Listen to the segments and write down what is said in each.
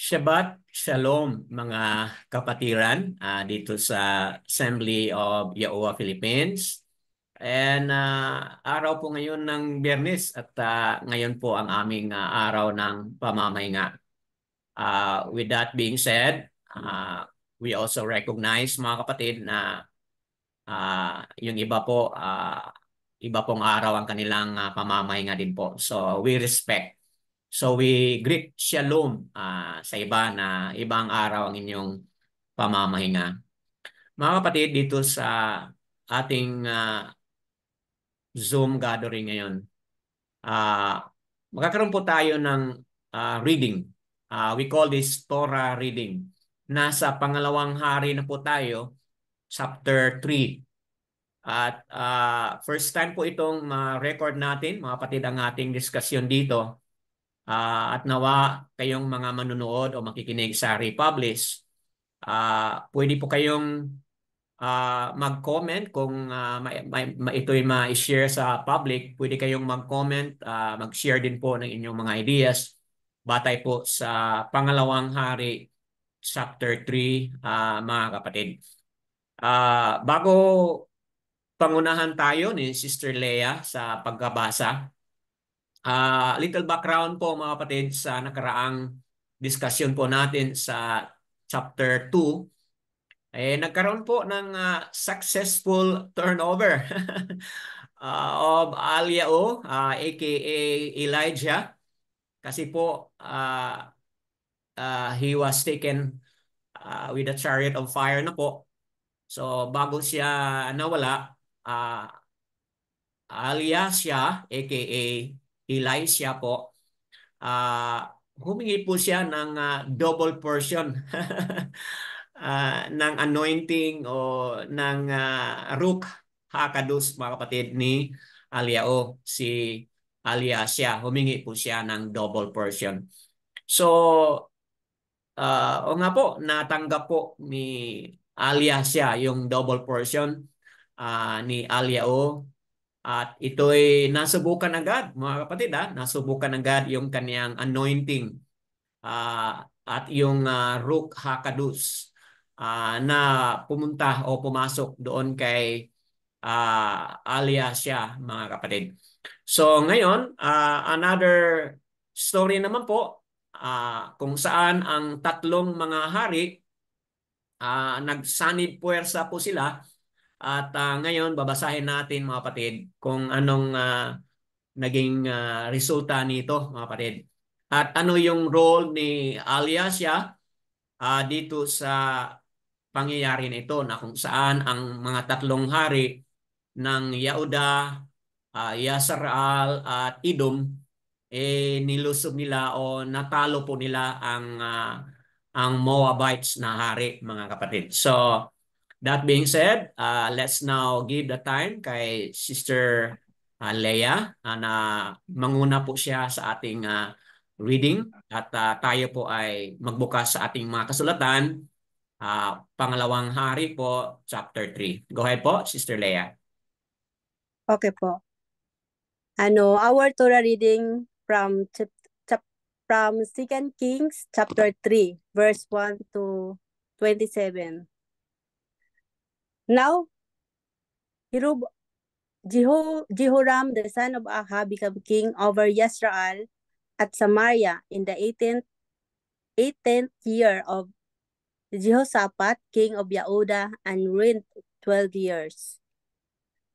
Shabbat Shalom mga kapatiran dito sa Assembly of Yahuwah Philippines. And araw po ngayon ng Biyernes at ngayon po ang aming araw ng pamamahinga. With that being said, we also recognize mga kapatid na yung iba po, iba pong araw ang kanilang pamamahinga din po. So we respect. So we greet Shalom sa iba na ibang araw ang inyong pamamahinga. Mga kapatid, dito sa ating Zoom gathering ngayon, magkakaroon po tayo ng reading. We call this Torah reading. Nasa pangalawang hari na po tayo, chapter 3. At first time po itong record natin, mga kapatid, ang ating diskusyon dito. At nawa kayong mga manunood o makikinig sa Republish, pwede po kayong mag-comment kung ito'y ma-share sa public. Pwede kayong mag-comment, mag-share din po ng inyong mga ideas batay po sa pangalawang hari, chapter 3, mga kapatid. Bago pangunahan tayo ni Sister Leah sa pagkabasa, little background po mga kapatid sa nakaraang discussion po natin sa chapter 2. Nagkaroon po ng successful turnover of Aliao, aka Elijah. Kasi po he was taken with a chariot of fire na po. So bago siya nawala, Elisha, aka Elisha po, humingi po siya ng double portion ng anointing o ng Ruach HaKodesh, mga kapatid, ni Aliao, si Elisha. Humingi po siya ng double portion. So, o nga po, natanggap po ni Elisha yung double portion ni Aliao. At ito'y nasubukan agad, mga kapatid. Nasubukan agad yung kaniyang anointing at yung Ruach HaKodesh na pumunta o pumasok doon kay Elisha, mga kapatid. So ngayon, another story naman po kung saan ang tatlong mga hari nagsanib puwersa po sila. At ngayon, babasahin natin mga kapatid kung anong naging resulta nito mga kapatid. At ano yung role ni Elisha dito sa pangyayari nito na kung saan ang mga tatlong hari ng Yehuda, Yasrael at Edom nilusob nila o natalo po nila ang Moabites na hari, mga kapatid. So that being said, let's now give the time kay Sister Leah na manguna po siya sa ating reading at tayo po ay magbukas sa ating mga kasulatan. Pangalawang hari po, chapter 3. Go ahead po, Sister Leah. Okay po. Our Torah reading from 2 Kings chapter 3, verse 1 to 27. Now, Jehoram, the son of Ahab, became king over Yisrael at Samaria in the 18th year of Jehoshaphat, king of Yehuda, and reigned 12 years.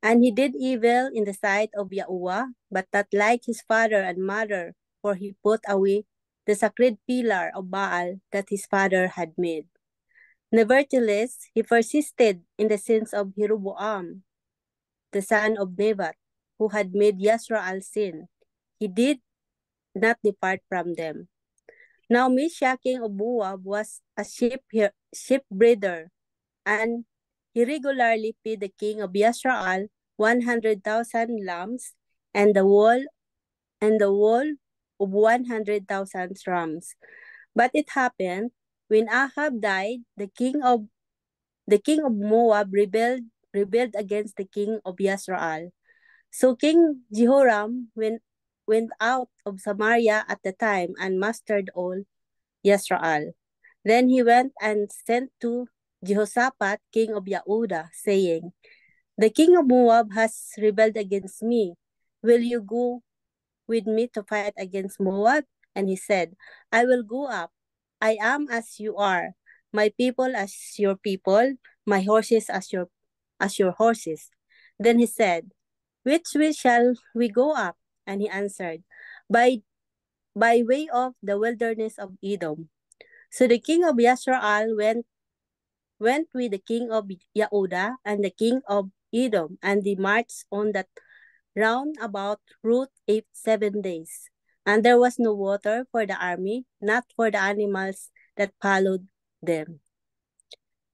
And he did evil in the sight of Yahuwah, but not like his father and mother, for he put away the sacred pillar of Baal that his father had made. Nevertheless, he persisted in the sins of Jeroboam, the son of Nebat, who had made Yisrael sin. He did not depart from them. Now Misha, king of Moab, was a sheep breeder, and he regularly fed the king of Yisrael 100,000 lambs and the wool of 100,000 rams. But it happened when Ahab died, the king of Moab rebelled against the king of Yisrael. So King Jehoram went out of Samaria at the time and mastered all Yasraal. Then he went and sent to Jehoshaphat, king of Yehuda, saying, "The king of Moab has rebelled against me. Will you go with me to fight against Moab?" And he said, "I will go up. I am as you are, my people as your people, my horses as your horses." Then he said, "Which way shall we go up?" And he answered, By way of the wilderness of Edom." So the king of Yasrael went with the king of Yehuda and the king of Edom, and they marched on that round about route 7 days. And there was no water for the army, not for the animals that followed them.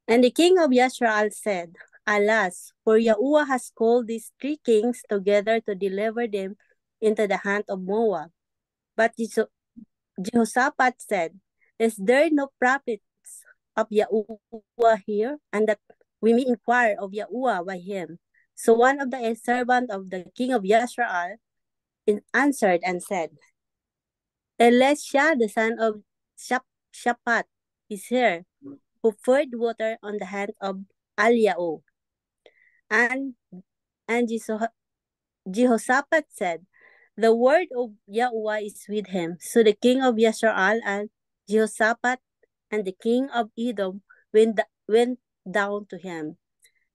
And the king of Yasrael said, "Alas, for Yahuwah has called these 3 kings together to deliver them into the hand of Moab." But Jehoshaphat said, "Is there no prophets of Yahuwah here, and that we may inquire of Yahuwah by him?" So one of the servants of the king of Yasrael answered and said, "Elisha, the son of Shaphat, is here, who poured water on the hand of Eliyahu." And Jehoshaphat said, "The word of Yahweh is with him." So the king of Yasrael and Jehoshaphat and the king of Edom went down to him.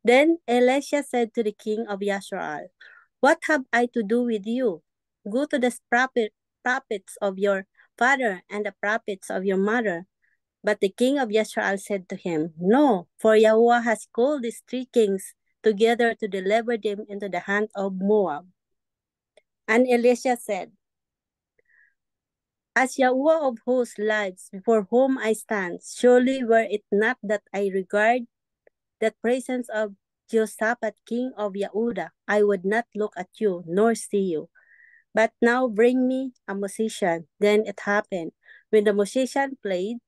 Then Elisha said to the king of Yasrael, "What have I to do with you? Go to the prophets of your father and the prophets of your mother." But the king of Yasrael said to him, "No, for Yahweh has called these 3 kings together to deliver them into the hand of Moab." And Elisha said, "As Yahweh of hosts lives, before whom I stand, surely were it not that I regard the presence of Jehoshaphat, king of Yehuda, I would not look at you, nor see you. But now bring me a musician." Then it happened, when the musician played,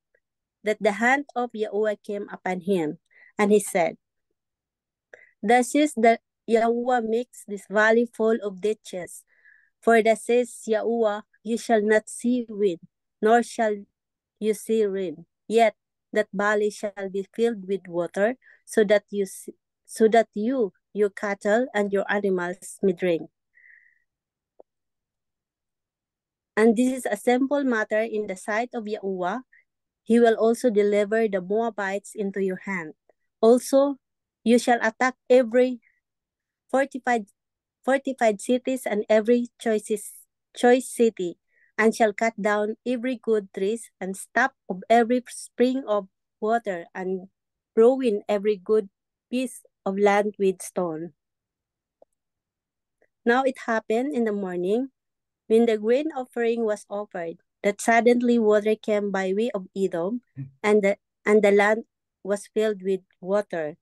that the hand of Yahweh came upon him, and he said, "Thus is that Yahweh makes this valley full of ditches. For thus says Yahweh, you shall not see wind, nor shall you see rain. Yet that valley shall be filled with water, so that you, your cattle, and your animals may drink. And this is a simple matter in the sight of Yahweh. He will also deliver the Moabites into your hand. Also, you shall attack every fortified cities and every choice city, and shall cut down every good trees, and stop of every spring of water, and ruin every good piece of land with stone. Now it happened in the morning, when the grain offering was offered, that suddenly water came by way of Edom, and the land was filled with water.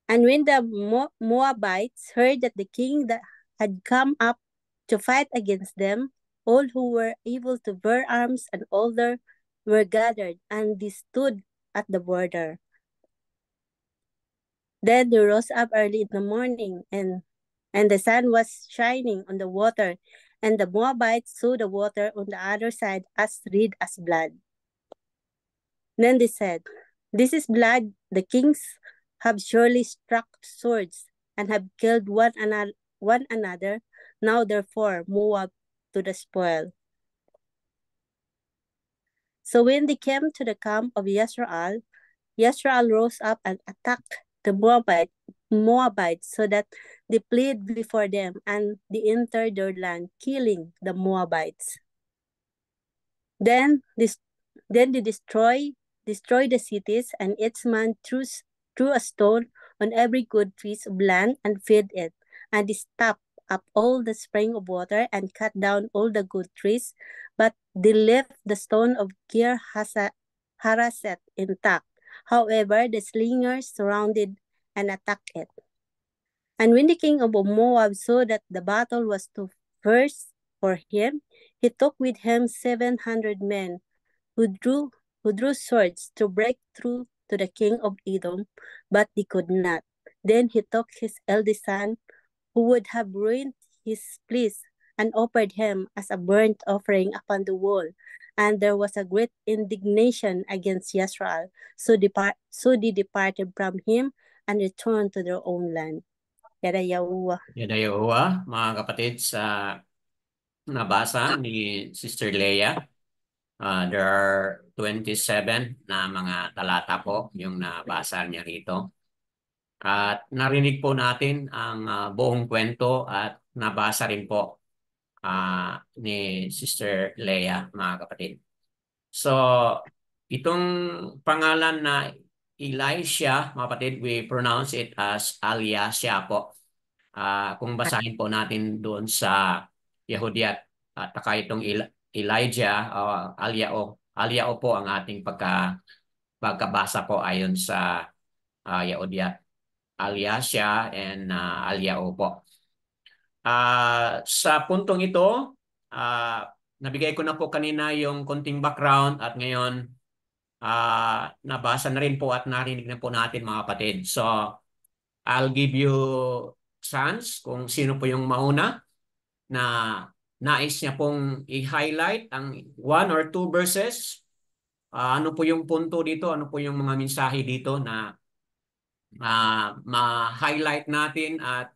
And when the Moabites heard that the king that had come up to fight against them, all who were able to bear arms and older were gathered, and they stood at the border. Then they rose up early in the morning, and the sun was shining on the water, and the Moabites saw the water on the other side as red as blood. Then they said, "This is blood. The kings have surely struck swords and have killed one another. Now therefore Moab to the spoil." So when they came to the camp of Yasrael, Yasrael rose up and attacked the Moabites, so that they fled before them, and they entered their land, killing the Moabites. Then they destroy the cities, and each man threw a stone on every good piece of land and filled it. And they stopped up all the spring of water and cut down all the good trees, but they left the stone of Kir Haraset intact. However, the slingers surrounded and attacked it. And when the king of Moab saw that the battle was too fierce for him, he took with him 700 men who drew swords to break through to the king of Edom, but they could not. Then he took his eldest son, who would have ruined his place, and offered him as a burnt offering upon the wall. and there was a great indignation against Yasrael. So they departed from him and returned to their own land. Yada Yahuwah. Yadayowa, mga kapatid, sa nabasa ni Sister Leia, there are 27 na mga talata po yung nabasa niya rito. At narinig po natin ang buong kwento at nabasa rin po ni Sister Leia, mga kapatid. So, itong pangalan na Elisha, mga kapatid, we pronounce it as Aliasya po. Kung basahin po natin doon sa Yehudiat at itong Elijah, Aliao po ang ating pagkabasa po ayon sa Yehudiat. Aliasya and Aliao po. Sa puntong ito, nabigay ko na po kanina yung konting background at ngayon nabasa na rin po at narinig na po natin, mga kapatid. So, I'll give you chance kung sino po yung mauna na nais niya pong i-highlight ang 1 or 2 verses. Ano po yung punto dito? Ano po yung mga mensahe dito na ma-highlight natin at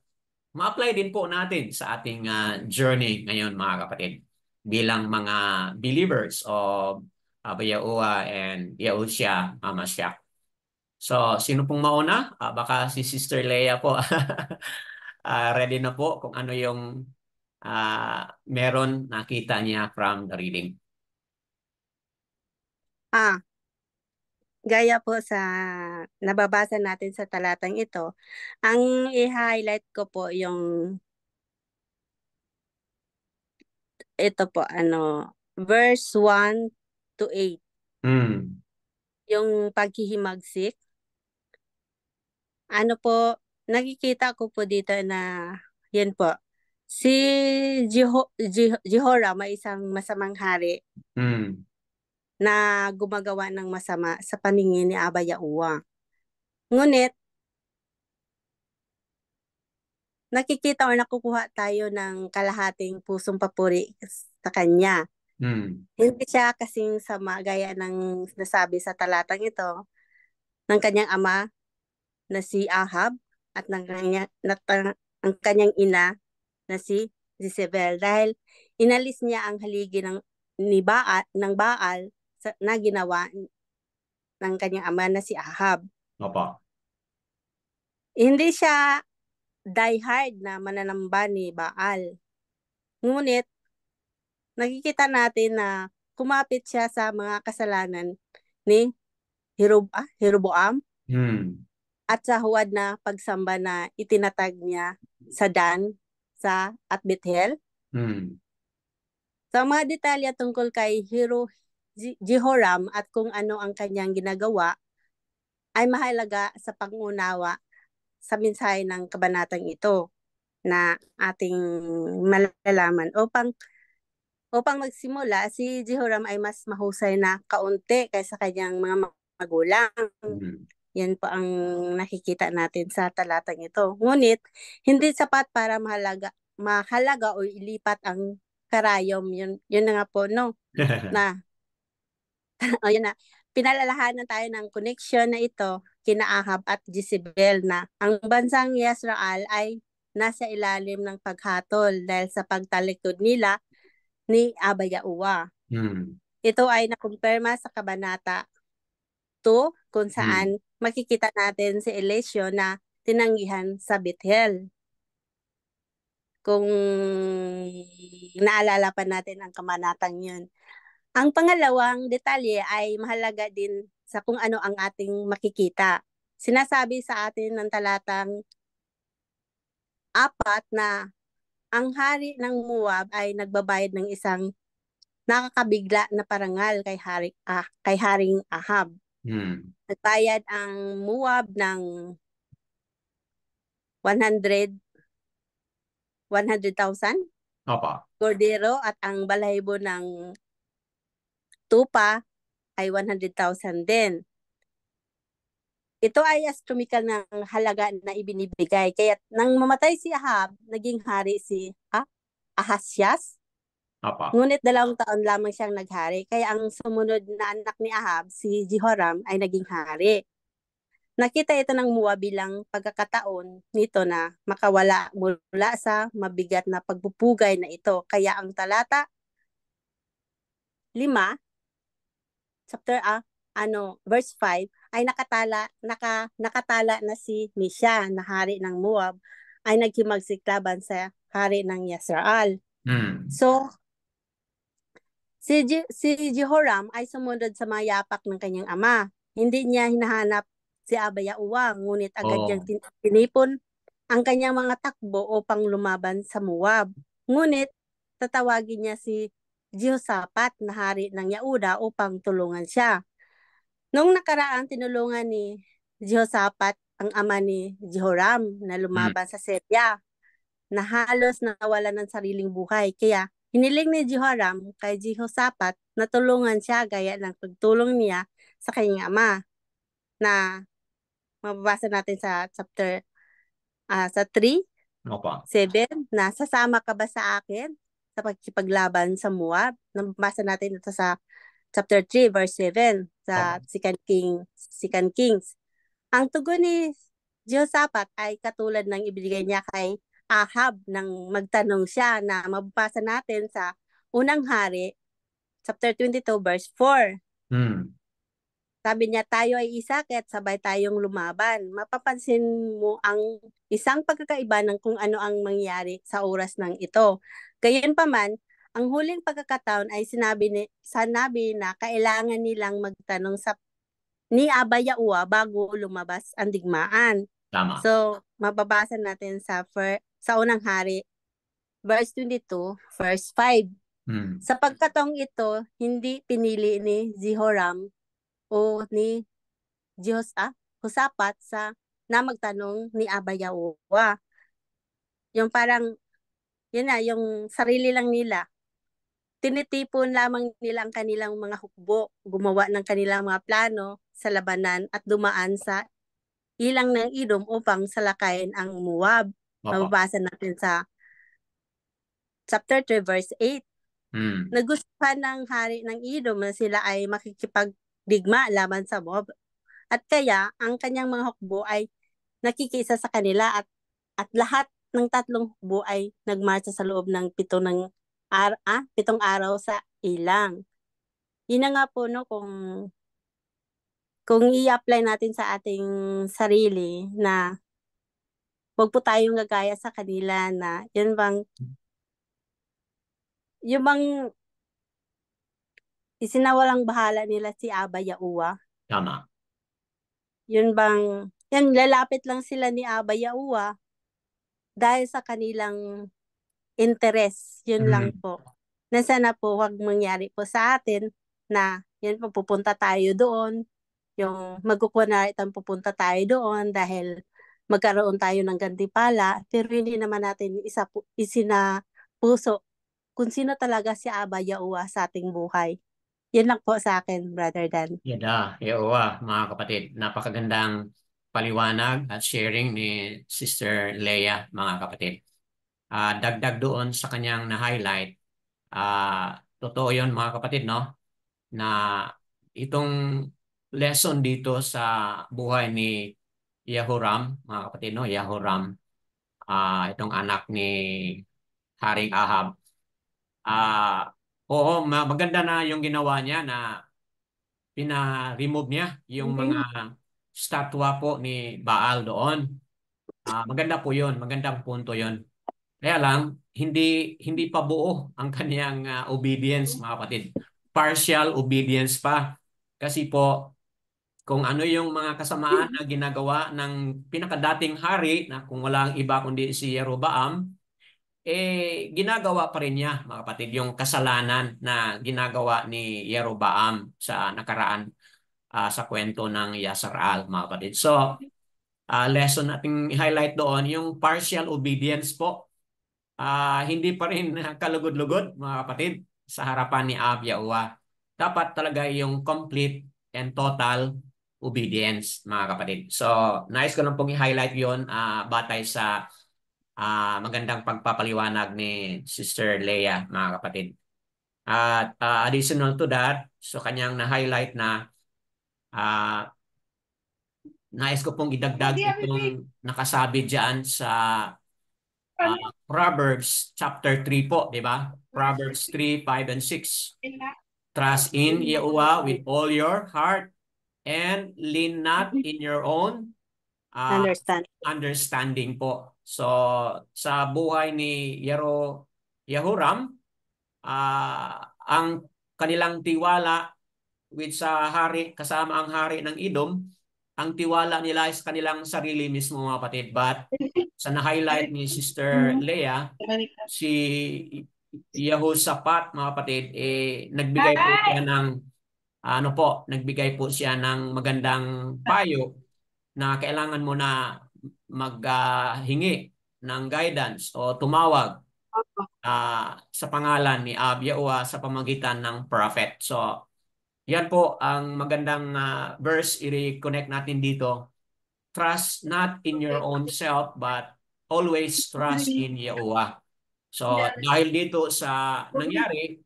ma-apply din po natin sa ating journey ngayon, mga kapatid, bilang mga believers of Abba Yahuwah and Yahushua Hamashiach. So, sino pong mauna? Baka si Sister Leia po. Ready na po kung ano yung meron nakita niya from the reading. Gaya po sa nababasa natin sa talatang ito, ang i-highlight ko po yung ito po, verse 1 to 8. Yung paghihimagsik. Nakikita ko po dito na, yan po, si Jehoram ay isang masamang hari na gumagawa ng masama sa paningin ni Abba Yahuwah. Ngunit, nakikita o nakukuha tayo ng kalahating pusong papuri sa kanya. Hindi siya kasing sama gaya ng nasabi sa talatang ito ng kanyang ama na si Ahab at ang kanyang ina na si Jezebel, dahil inalis niya ang haligi ng Baal na ginawa ng kanyang ama na si Ahab. Opo. Hindi siya diehard na mananamba ni Baal. Ngunit nakikita natin na kumapit siya sa mga kasalanan ni Jeroboam at sa huwad na pagsamba na itinatag niya sa Dan at Bethel. Sa mga detalye tungkol kay Jehoram at kung ano ang kanyang ginagawa ay mahalaga sa pangunawa sa mensahe ng kabanatang ito na ating malalaman. Upang magsimula, si Jehoram ay mas mahusay na kaunti kaysa kanyang mga magulang. Yan po ang nakikita natin sa talatang ito. Ngunit, hindi sapat para mahalaga o ilipat ang karayom. Yun na nga po, no? Yun na. Pinalalahanan tayo ng connection na ito kina Ahab at Jezebel na ang bansang Yisrael ay nasa ilalim ng paghatol dahil sa pagtalikod nila ni Abba Yahuwah. Ito ay nakumpirma sa Kabanata 2 kung saan makikita natin si Eliseo na tinanggihan sa Bethel. Kung naalala pa natin ang kabanatang yun. Ang pangalawang detalye ay mahalaga din sa kung ano ang ating makikita. Sinasabi sa atin ng talatang 4 na ang hari ng Moab ay nagbabayad ng isang nakakabigla na parangal kay Haring Ahab. Nagbayad ang Moab ng 100,000 kordero at ang balahibo ng tupa ay 100,000 din. Ito ay astronomical ng halaga na ibinibigay. Kaya nang mamatay si Ahab, naging hari si Ahasias Opo. Ngunit 2 taon lamang siyang naghari. Kaya ang sumunod na anak ni Ahab, si Jehoram, ay naging hari. Nakita ito ng Moab bilang pagkakataon nito na makawala mula sa mabigat na pagpupugay na ito. Kaya ang talata 5, chapter verse 5 ay nakatala na si Misha na hari ng Moab ay naghimagsik-laban sa hari ng Yasraal. So si Jehoram ay sumunod sa mga yapak ng kanyang ama. Hindi niya hinahanap si Abayaowa, ngunit agad niyang tinipon ang kanyang mga takbo upang lumaban sa Moab. Ngunit tatawagin niya si Jehoshaphat na hari ng Yehuda upang tulungan siya. Noong nakaraan, tinulungan ni Jehoshaphat ang ama ni Jehoram na lumaban sa Syria na halos nawalan ng sariling buhay. Kaya hiniling ni Jehoram kay Jehoshaphat na tulungan siya gaya ng pagtulong niya sa kanyang ama na mababasa natin sa chapter sa 3, Opo. 7 na sasama ka ba sa akin sa pagkipaglaban sa Moab? Nabasa natin ito sa chapter 3 verse 7 sa Opo. 2 Kings. Ang tugon ni Jehoshaphat ay katulad ng ibigay niya kay Ahab nang magtanong siya na mababasa natin sa unang hari, chapter 22, verse 4. Sabi niya, tayo ay isa kaya't sabay tayong lumaban. Mapapansin mo ang isang pagkakaiba ng kung ano ang mangyari sa oras ng ito. Gayunpaman, ang huling pagkakataon ay sanabi na kailangan nilang magtanong ni Abayaowa bago lumabas ang digmaan. Tama. So, mababasa natin sa unang hari, verse 22, verse 5. Sa pagkataong ito, hindi pinili ni Jehoram o ni Jehoshaphat na magtanong ni Abayaowa. Yung parang, yun na, yung sarili lang nila. Tinitipon lamang nila ang kanilang mga hukbo, gumawa ng kanilang mga plano sa labanan at dumaan sa ilang ng Edom upang salakayin ang Moab. Opo. Mababasa natin sa chapter 3 verse 8. Nagustuhan ng hari ng Edom na sila ay makikipagdigma laban sa Moab. At kaya ang kanyang mga hukbo ay nakikisa sa kanila at lahat ng 3 hukbo ay nagmarcha sa loob ng 7 araw sa ilang. Yun na nga po, no, kung i-apply natin sa ating sarili na huwag po tayong gagaya sa kanila na yung bang isinawalang bahala nila si Abayaowa. Tama. Yan lalapit lang sila ni Abayaowa dahil sa kanilang interes. Yun lang po. Na sana po wag mangyari po sa atin na yun po pupunta tayo doon. Yung magkukuha na itang pupunta tayo doon dahil magkaroon tayo ng gantimpala, pero hindi naman natin isinapuso kung sino talaga si Abayaowa sa ating buhay. Yan lang po sa akin, Brother Dan. Mga kapatid, napakagandang paliwanag at sharing ni Sister Leia, mga kapatid. Dagdag doon sa kanyang na-highlight, totoo yun mga kapatid, no? Na itong lesson dito sa buhay ni Yehoram, mga kapatid, no? Yehoram, itong anak ni Haring Ahab. Oo, maganda na yung ginawa niya na pina-remove niya yung mga statwa po ni Baal doon. Maganda po yun, magandang punto yun. Kaya lang, hindi hindi pa buo ang kaniyang obedience, mga kapatid. Partial obedience pa. Kasi po, kung ano yung mga kasamaan na ginagawa ng pinakadating hari, na kung walang iba kundi si Yeroboam, ginagawa pa rin niya, mga kapatid, yung kasalanan na ginagawa ni Yeroboam sa nakaraan sa kwento ng Yasrael, mga kapatid. So, lesson nating highlight doon, yung partial obedience po. Hindi pa rin kalugod-lugod, mga kapatid, sa harapan ni Abayaowa. Dapat talaga yung complete and total obedience, mga kapatid. So, nais ko lang pong i-highlight yun batay sa magandang pagpapaliwanag ni Sister Leia, mga kapatid. At additional to that, so kanyang na-highlight na ah, nais ko pong idagdag itong nakasabi diyan sa Proverbs chapter 3 po, di ba? Proverbs 3, 5, and 6. Trust in Yahuwah with all your heart and lean not in your own uh, Understand. understanding po. So, sa buhay ni Yahuram, ang kanilang tiwala with sa hari, kasama ang hari ng Edom, ang tiwala nila is kanilang sarili mismo mga kapatid. But sa na-highlight ni Sister Leah, si Yehoshaphat mga kapatid, nagbigay po siya ng nagbigay po siya ng magandang payo na kailangan mo na maghingi ng guidance o tumawag sa pangalan ni Yahuwah sa pamagitan ng prophet. So, yan po ang magandang verse i-reconnect natin dito. Trust not in your own self, but always trust in Yahuwah. So, dahil dito sa nangyari,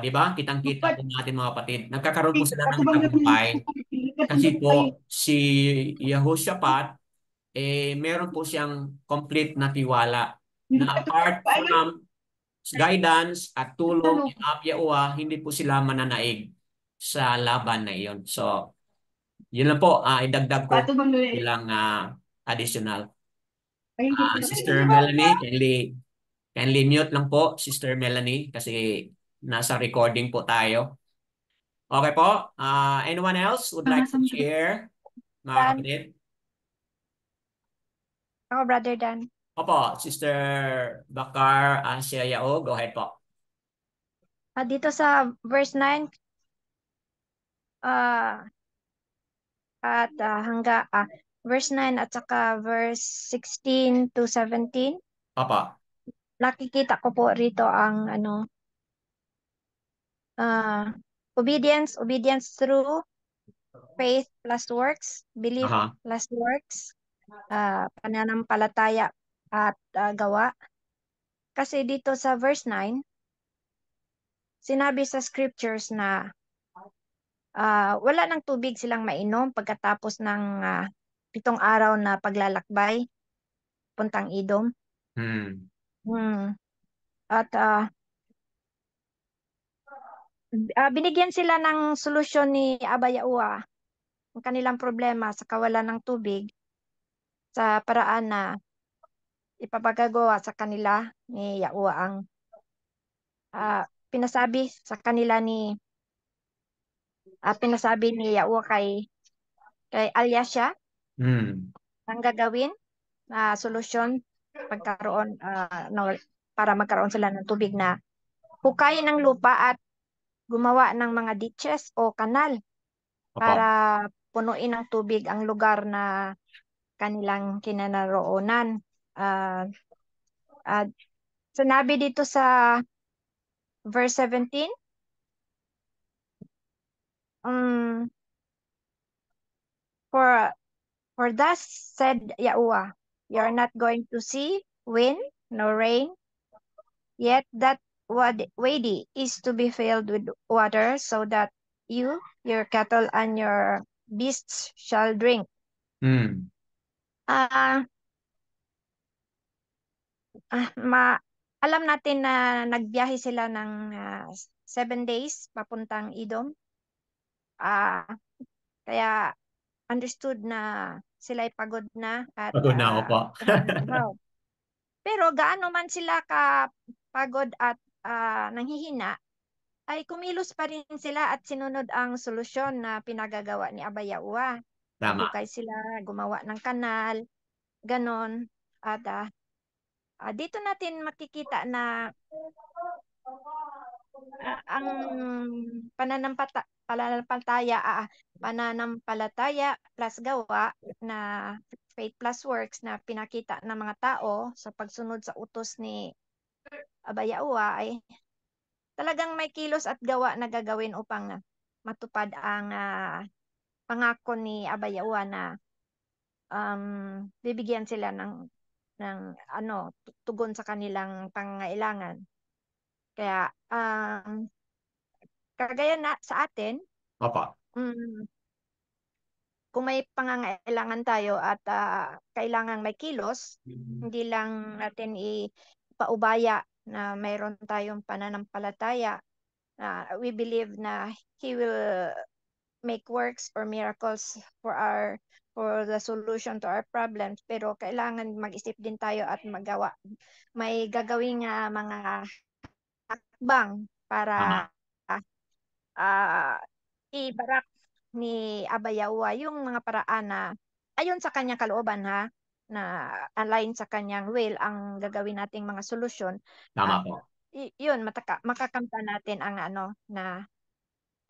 di ba? Kitang-kita po natin mga kapatid. Nagkakaroon po sila ng tagumpay kasi po si Yehoshaphat, meron po siyang complete na tiwala na apart from guidance at tulong ni Yahuwah, hindi po sila mananaig sa laban na iyon. So, yun lang po, idagdag ko bilang additional. Sister Melanie, kindly mute lang po, Sister Melanie, kasi nasa recording po tayo. Okay po, anyone else would like to share, mga Dan. kapatid? Ako, Brother Dan. Opo, Sister Bakar Asia Yao, go ahead po. Dito sa verse 9, at verse 9 at saka verse 16 to 17, Opo. nakikita ko po rito ang obedience through faith plus works, belief plus works, pananampalataya at gawa. Kasi dito sa verse 9, sinabi sa scriptures na wala ng tubig silang mainom pagkatapos ng 7 araw na paglalakbay puntang Edom. At binigyan sila ng solusyon ni Abba Yahuwah ang kanilang problema sa kawalan ng tubig sa paraan na ipapagagawa sa kanila ni Yahuwah ang pinasabi ni Yahuwah kay Alyasha ang gagawin na solusyon pagkaroon para magkaroon sila ng tubig na hukayin ng lupa at gumawa ng mga ditches o kanal para punuin ng tubig ang lugar na kanilang kinanaroonan. Sinabi dito sa verse 17, for thus said Yahuwah, you are not going to see wind nor rain, yet that wadi is to be filled with water, so that you, your cattle, and your beasts shall drink. Alam natin na nagbiyahe sila ng 7 days papuntang Edom. Kaya understood na sila ay pagod na at pagod na ako po. Pero gaano man sila kapagod at nanghihina, ay kumilos pa rin sila at sinunod ang solusyon na pinagagawa ni Abba Yahuwah. Naghukay sila, gumawa ng kanal, ganon. At dito natin makikita na ang pananampalataya plus gawa na faith plus works na pinakita ng mga tao sa pagsunod sa utos ni Abba Yahuwah ay talagang may kilos at gawa na gagawin upang matupad ang pangako ni Abba Yahuwah na bibigyan sila ng tugon sa kanilang pangangailangan. Kaya kagaya na sa atin, Opo. kung may pangangailangan tayo at kailangan may kilos, hindi lang natin ipaubaya na mayroon tayong pananampalataya. We believe na He will make works or miracles for the solution to our problems. Pero kailangan mag-isip din tayo at magawa. May gagawing mga hakbang para Tama. ibarak ni Abayawa yung mga paraan na ayon sa kanyang kalooban na align sa kanyang will ang gagawin nating mga solusyon at Tama po. yun makakamtan natin ang na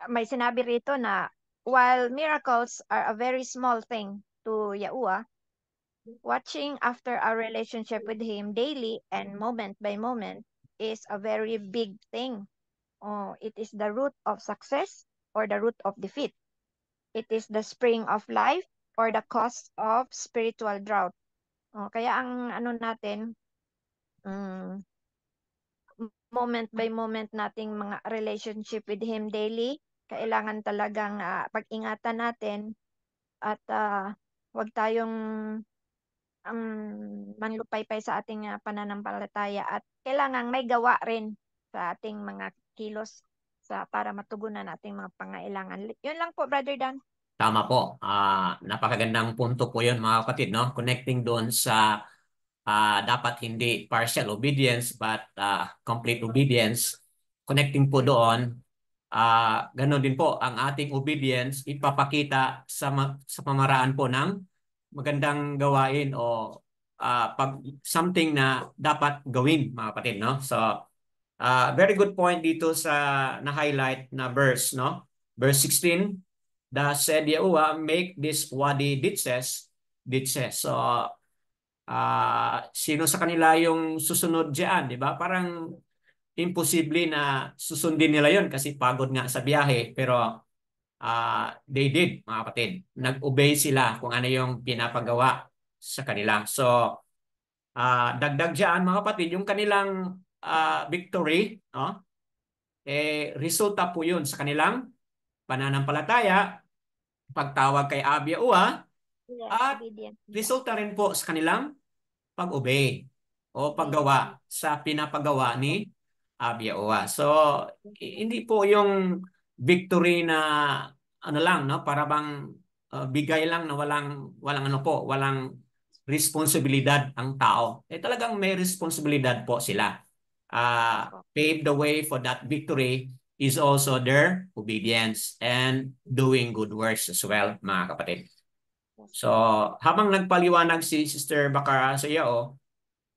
may sinabi rito na while miracles are a very small thing to Yahuwah, watching after our relationship with Him daily and moment by moment is a very big thing. It is the root of success or the root of defeat. It is the spring of life or the cause of spiritual drought. Kaya ang natin, moment by moment nating mga relationship with Him daily, kailangan talagang pag-ingatan natin at wag tayong manlupaypay sa ating pananampalataya at kailangan may gawa rin sa ating mga kilos para matugunan nating mga pangailangan. Yun lang po, Brother Dan. Tama po. Napakagandang punto po yun mga kapatid, no? Connecting doon sa dapat hindi partial obedience but complete obedience. Connecting po doon, ganoon din po ang ating obedience ipapakita sa pamaraan po ng magandang gawain o pag something na dapat gawin mga kapatid, no? So very good point dito sa na-highlight na verse, no? Verse 16, Thus said Yahuwah, make this wadi ditses. So, sino sa kanila yung susunod diyan, di ba? Parang imposible na susundin nila yon kasi pagod nga sa biyahe. Pero they did, mga kapatid. Nag-obey sila kung ano yung pinapagawa sa kanila. So, dagdag diyan, mga kapatid, yung kanilang victory, no? Resulta po yun sa kanilang pananampalataya, pagtawag kay Abia Ua, Yes, at obedient. resulta rin po sa kanilang pag-obey o Obedience. paggawa sa pinapagawa ni Abia Ua. So, hindi po yung victory na ano lang, no? Para bang bigay lang na walang ano po, walang responsibilidad ang tao. Talagang may responsibilidad po sila. Pave the way for that victory is also their obedience and doing good works as well, mga kapatid. So, habang nagpaliwanag si Sister Bakara sa iyo,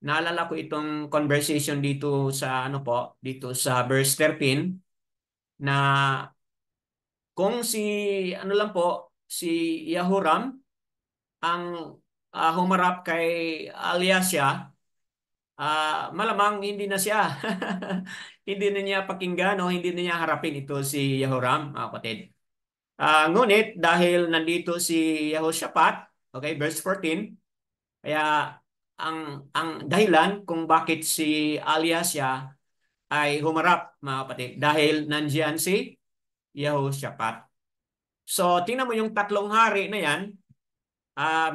naalala ko itong conversation dito sa dito sa verse 13 na kung ano lang po, si Yahuram ang humarap kay Aliasya, malamang hindi na siya. Hindi na niya pakinggan o hindi na niya harapin ito si Yehoram, mga kapatid. Ngunit dahil nandito si Yehoshaphat, okay, verse 14, kaya ang dahilan kung bakit si Aliasya ay humarap, mga kapatid, dahil nandiyan si Yehoshaphat. So, tingnan mo yung tatlong hari na yan,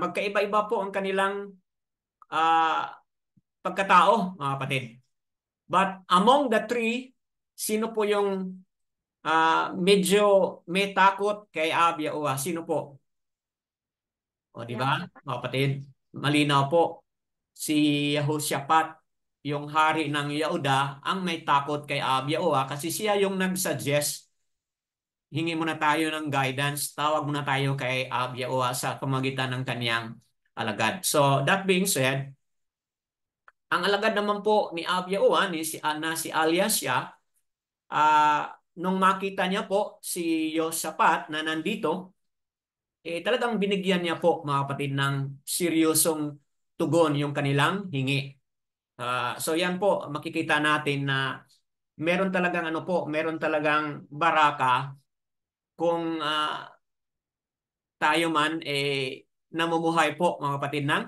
magkaiba-iba po ang kanilang pagkatao, mga kapatid. But among the three, sino po yung medyo may takot kay Abia Ua? Sino po? O, di ba? Yehoshaphat. Mga kapatid, malinaw po. Si Yehoshaphat, yung hari ng Yehuda, ang may takot kay Abia Ua kasi siya yung nag-suggest, hingi muna tayo ng guidance, tawag muna tayo kay Abia Ua sa pamagitan ng kanyang alagad. So, that being said, ang alagad naman po ni Abia Ua, si Aliasya, nung makita niya po si Yosapat na nandito, talagang binigyan niya po, mga kapatid, ng seryosong tugon yung kanilang hingi. So yan po, makikita natin na meron talagang meron talagang baraka kung tayo man namumuhay po, mga kapatid, ng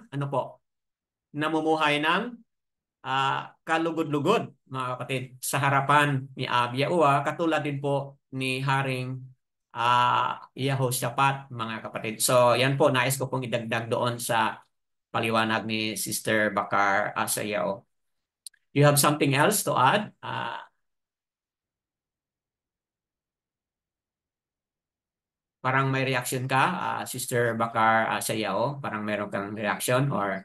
namumuhay ng kalugod-lugod, mga kapatid, sa harapan ni Yahuwah, katulad din po ni Haring Yehoshaphat, mga kapatid. So, yan po, nais ko pong idagdag doon sa paliwanag ni Sister Bakar Asayao. You have something else to add? Parang may reaction ka, Sister Bakar Asayao? Parang meron kang reaction or...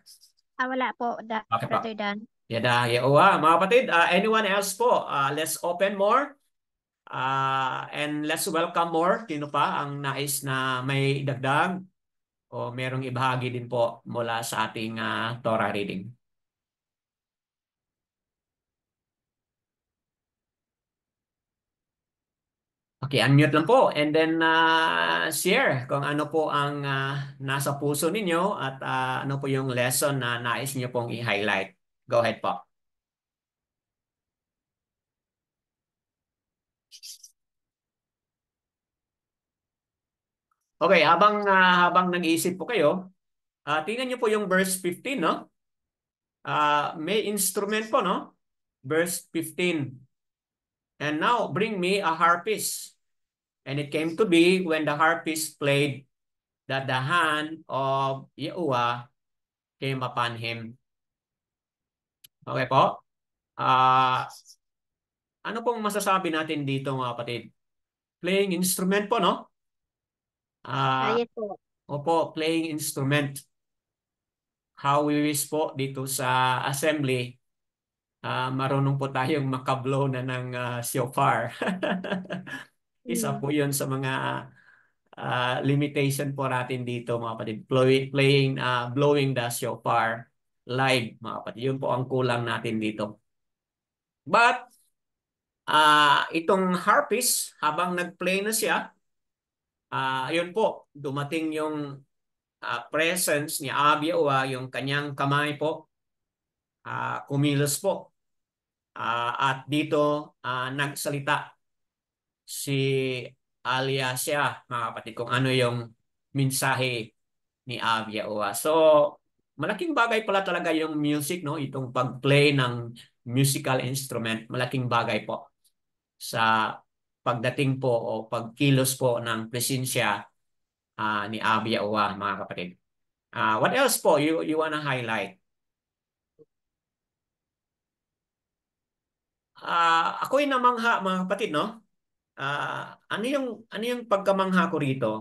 Wala po, Okay pa. Brother Dan. Yada, Yehowa. Mga kapatid, anyone else po? Let's open more. And let's welcome more. Sino pa ang nais na may dagdag o merong ibahagi din po mula sa ating Torah reading? Okay, unmute lang po. And then share kung ano po ang nasa puso ninyo at ano po yung lesson na nais niyo pong i-highlight. Go ahead po. Okay, habang nag-iisip po kayo, tingnan niyo po yung verse 15, no? May instrument po, no? Verse 15. And now bring me a harpist. And it came to be when the harpist played that the hand of Yehovah came upon him. Okay po? Ano pong masasabi natin dito, mga kapatid? Playing instrument po, no? Yes po. Opo, playing instrument. How we wish po dito sa assembly, marunong po tayong makablow na ng shofar. Isa po yun sa mga limitation po natin dito, mga kapatid. Blowing the shofar live, mga kapatid. Yun po ang kulang natin dito. But, itong harpist, habang nag-play na siya, yun po, dumating yung presence ni Yahuwah, yung kanyang kamay po, kumilos po. At dito, nagsalita si Aliasya, mga kapatid, kung ano yung mensahe ni Yahuwah. So, malaking bagay pala talaga yung music, no? Itong pag-play ng musical instrument, malaking bagay po sa pagdating po o pagkilos po ng presensya ni Yahuwah, mga kapatid. What else po you wanna highlight? Ako'y namangha, mga kapatid, no? Ano yung pagkamangha ko rito?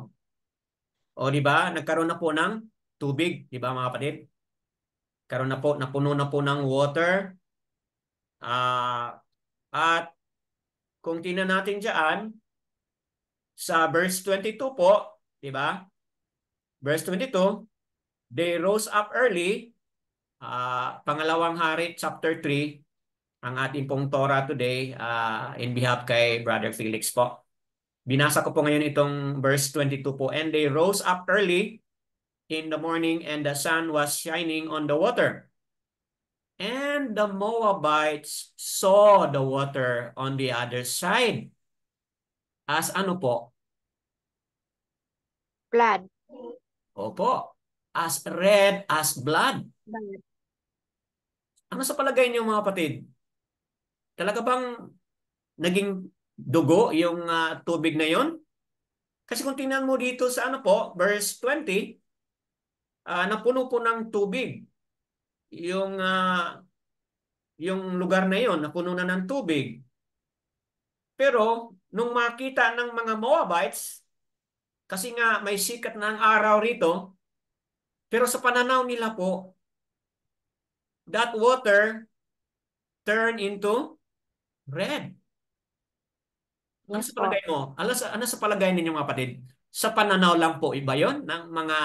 O di ba, nagkaroon na po ng tubig, di ba, mga kapatid? Karoon na po, napuno na po ng water. At kung tingnan natin diyan sa verse 22 po, di ba? Verse 22, they rose up early. Pangalawang Hari, chapter 3, ang ating pong Torah today, in behalf kay Brother Felix po. Binasa ko po ngayon itong verse 22 po. And they rose up early in the morning and the sun was shining on the water. And the Moabites saw the water on the other side. As ano po? Blood. Opo. As red as blood. Blood. Ano sa palagay niyo, mga kapatid? Talaga bang naging dugo yung tubig na yon? Kasi kung tingnan mo dito sa ano po, verse 20, napuno po ng tubig. Yung lugar na yon, napuno na ng tubig. Pero nung makita ng mga Moabites, kasi nga may sikat na ang araw rito, pero sa pananaw nila po, that water turned into red. Ano Yes sa po. palagay mo? Ano sa palagay ninyo, mga kapatid? Sa pananaw lang po iba yon ng mga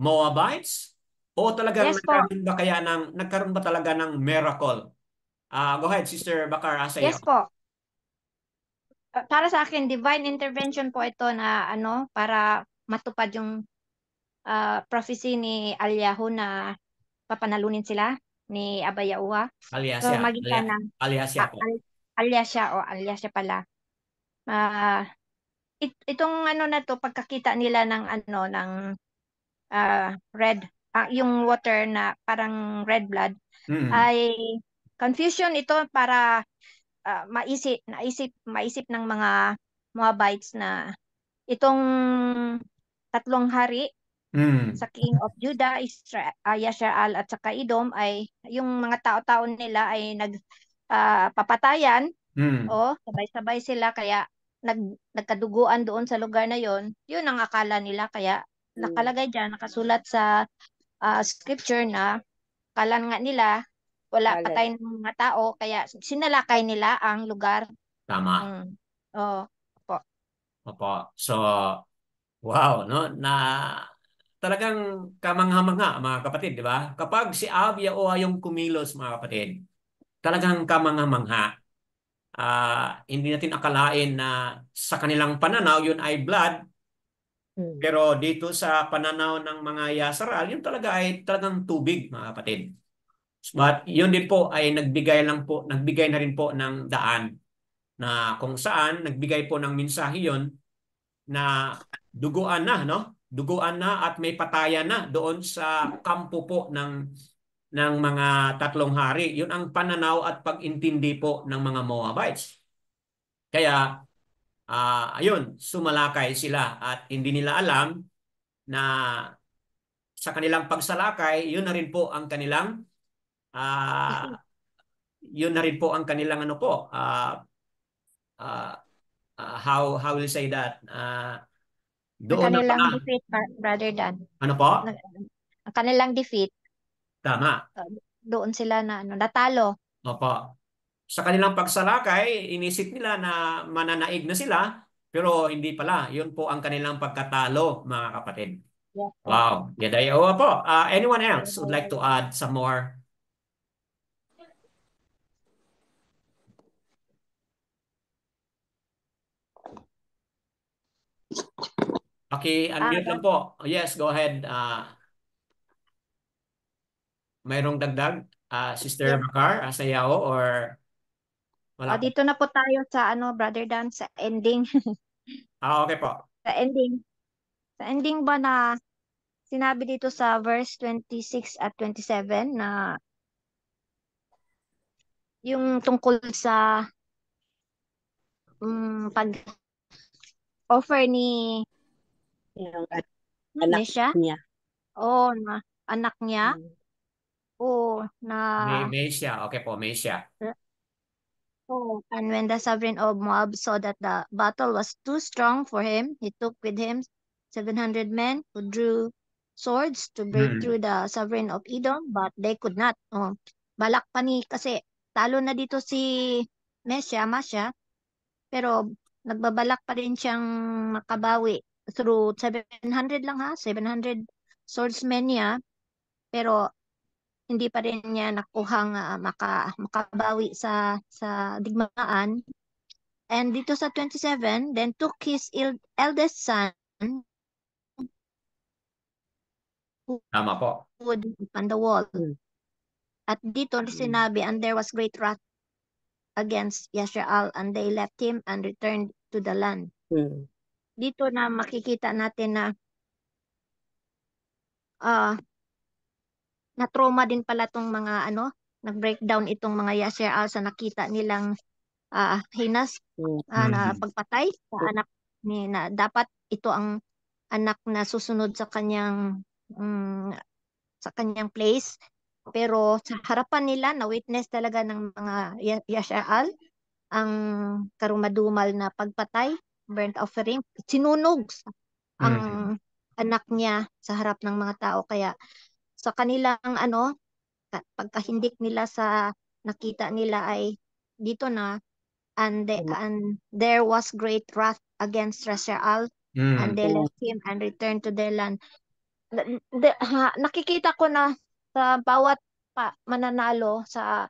Moabites? O talagang Yes po. nagkaroon ba talaga ng miracle? Go ahead, Sister Bakar Asaya. Yes po. Para sa akin, divine intervention po ito na para matupad yung prophecy ni Alyahu na papanalunin sila ni Abba Yahuwah. So magitan ng Aliasya po. Alyasya pala. Itong na to, pagkakita nila ng red, yung water na parang red blood, ay confusion ito para maisip ng mga Moabites na itong tatlong hari sa King of Judah, Yashar at saka Edom ay yung mga tao-tao nila ay papatayan o sabay-sabay sila kaya nagkaduguan doon sa lugar na yon. Yun ang akala nila kaya nakalagay diyan, nakasulat sa scripture na kalan nga nila wala patay ng mga tao kaya sinalakay nila ang lugar. Tama. Oh, po. Opo. So, wow, no? Talagang kamangha-mangha, mga kapatid, di ba? Kapag si Abia o yung kumilos, mga kapatid, talagang kamangha-mangha. Hindi natin akalain na sa kanilang pananaw, yun ay blood. Pero dito sa pananaw ng mga Yasaral, yun talaga ay talagang tubig, mga kapatid. But yun din po ay nagbigay na rin po ng daan na kung saan nagbigay po ng mensahe yon na duguan na, no? Duguan na at may patayan na doon sa kampo po ng mga tatlong hari. Yun ang pananaw at pag-intindi po ng mga Moabites. Kaya, ayun, sumalakay sila at hindi nila alam na sa kanilang pagsalakay, yun na rin po ang kanilang ah, yun na rin po ang kanilang ano po uh, how will you say that Ang doon na kanilang pala defeat, Brother Dan. ano po Ang kanilang defeat, tama doon sila na natalo. opo sa kanilang pagsalakay inisip nila na mananaig na sila pero hindi pala yun po ang kanilang pagkatalo mga kapatid. Yes, po. Wow yaday po anyone else would like to add some more? Okay, unmute lang po. Yes, go ahead. Mayroong dagdag? Sister Yes. Bakar, Sayao, or wala po? Dito na po tayo sa Brother Dan, sa ending. Okay po. Sa ending. Sa ending ba na sinabi dito sa verse 26 at 27 na yung tungkol sa pag-offer ni Yung anak Mesha niya. o na anak niya o na Mesia. Okay po, Mesia. and when the sovereign of Moab saw that the battle was too strong for him, he took with him 700 men who drew swords to break through the sovereign of Edom, but they could not. Balak pa ni kasi talo na dito si Masya, pero nagbabalak pa rin siyang makabawi through 700 lang 700 swordsmen niya, pero hindi pa rin niya nakuhang makabawi sa digmaan. And dito sa 27, then took his eldest son who Tama po. would on the wall. At dito sinabi, and there was great wrath against Yashraal, and they left him and returned to the land. Dito na makikita natin na na-trauma din pala tong mga nag-breakdown itong mga Yashraal sa nakita nilang hinas na pagpatay sa anak ni na dapat ito ang anak na susunod sa kanyang place, pero sa harapan nila na witness talaga ng mga Yasha'al ang karumadumal na pagpatay, burnt offering, sinunog ang anak niya sa harap ng mga tao. Kaya sa kanilang pagkahindik nila sa nakita nila ay dito na and there was great wrath against Yasha'al, and they left him and returned to their land. Nakikita ko na sa bawat mananalo sa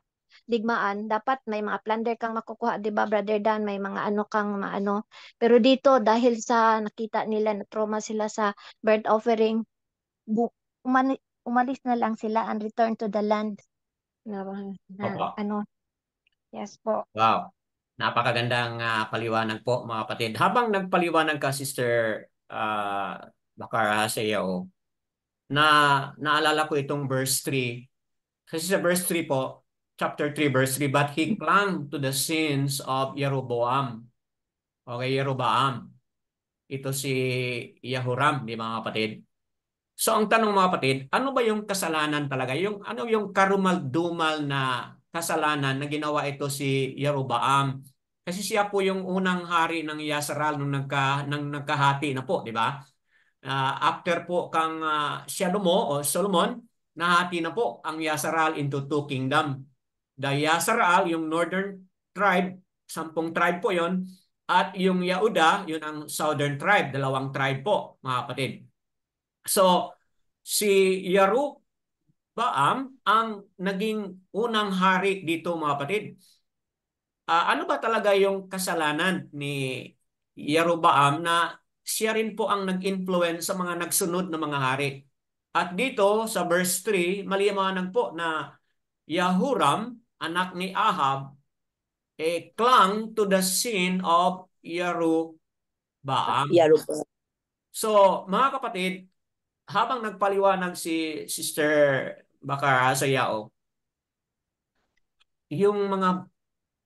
digmaan, dapat may mga plunder kang makukuha, 'di ba, Brother Dan? May mga kang maano. Pero dito dahil sa nakita nila na trauma sila sa burnt offering, umalis na lang sila and return to the land. Yes po. Wow. Napakagandang paliwanag po mga kapatid. Habang nagpaliwanag ka Sister Bakar Sayao, naalala ko itong verse 3. Kasi sa verse 3 po, chapter 3, verse 3, but he clung to the sins of Jeroboam. Okay, Jeroboam. Ito si Yahuram, di mga kapatid. So ang tanong mga kapatid, ano ba yung kasalanan talaga? Ano yung karumal-dumal na kasalanan na ginawa ito si Jeroboam? Kasi siya po yung unang hari ng Yasral nung nagkahati na po, di ba? After po kang Solomon, nahati na po ang Yasral into two kingdom. The Yasral, yung northern tribe, 10 tribe po yon, at yung Yehuda, yun ang southern tribe, 2 tribe po, mga kapatid. So, si Yeroboam ang naging unang hari dito, mga kapatid. Ano ba talaga yung kasalanan ni Yeroboam na siya rin po ang nag-influence sa mga nagsunod na mga hari? At dito sa verse 3, maliwanag po na Yahuram, anak ni Ahab, clung to the sin of Yeroboam. Yaruba. So, mga kapatid, habang nagpaliwanag si Sister Bakara sa Yao, yung mga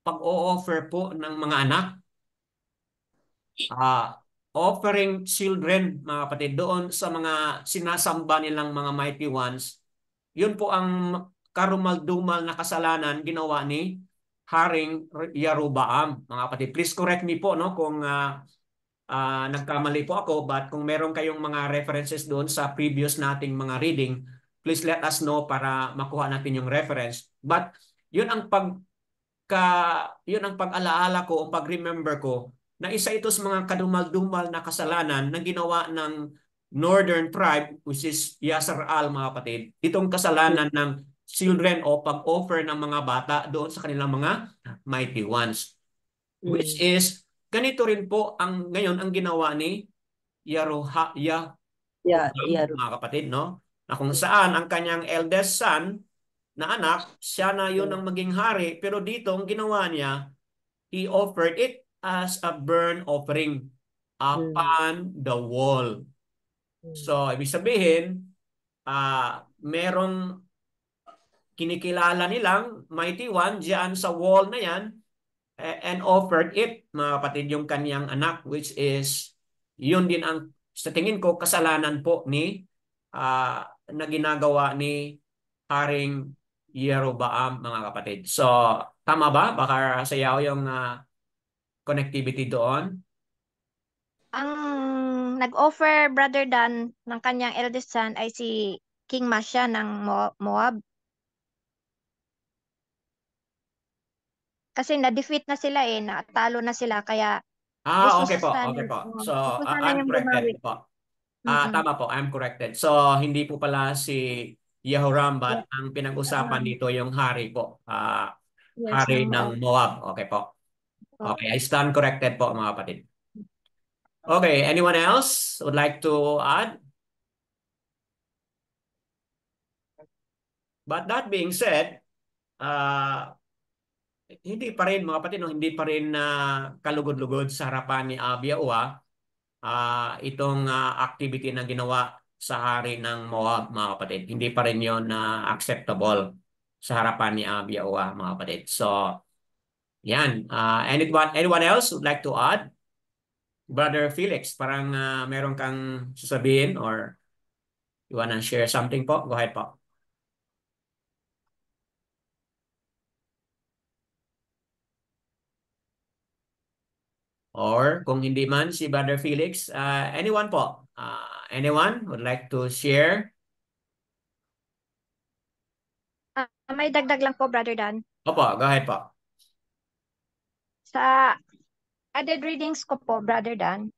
pag-o-offer po ng mga anak, offering children, mga kapatid, doon sa mga sinasamba nilang mga mighty ones, yun po ang karumal-dumal na kasalanan ginawa ni Haring Yeroboam. Mga kapatid, please correct me po no kung nagkamali po ako, but kung meron kayong mga references doon sa previous nating mga reading, please let us know para makuha natin yung reference. But yun ang yun ang pag-alaala ko o pag-remember ko na isa ito sa mga kadumal-dumal na kasalanan na ginawa ng Northern Tribe, which is Yasar-al, mga kapatid. Itong kasalanan ng children o pag-offer ng mga bata doon sa kanilang mga mighty ones. Which is, ganito rin po ngayon ang ginawa ni Yaroboam, mga kapatid, no? Na kung saan ang kanyang eldest son na anak, siya na yun ang maging hari, pero dito ang ginawa niya, he offered it as a burnt offering upon the wall. So, ibig sabihin, merong kinikilala nilang mighty one diyan sa wall na yan, and offered it, mga kapatid, yung kanyang anak, which is, yun din ang, sa tingin ko, kasalanan po na ginagawa ni Haring Yeroboam, mga kapatid. So, tama ba? Baka sayaw yung connectivity doon. Ang nag-offer, Brother Dan, ng kanyang eldest son ay si King Masha ng Moab. Kasi na-defeat na sila natalo na sila, kaya gusto Okay po, sana, okay po. So, gusto sana I'm niyang bumawi. corrected po. Mm-mm. Tama po, I'm corrected. So, hindi po pala si Yehoram, Yeah. but ang pinag-usapan dito yung hari po. Yes, Hari ng Moab. ng Moab. Okay po. Okay, I stand corrected po, mga kapatid. Okay, anyone else would like to add? But that being said, hindi pa rin, mga kapatid, no, hindi pa rin kalugod-lugod sa harapan ni Abiyaoa itong activity na ginawa sa hari ng Moab, mga kapatid. Hindi pa rin yun acceptable sa harapan ni Abiyaoa, mga kapatid. So, yan. Anyone else would like to add? Brother Felix, parang meron kang sasabihin or you wanna share something po? Go ahead po. Or kung hindi man si Brother Felix, anyone po? Anyone would like to share? May dagdag lang po, Brother Dan. Opo, go ahead po. Sa added readings ko po, Brother Dan,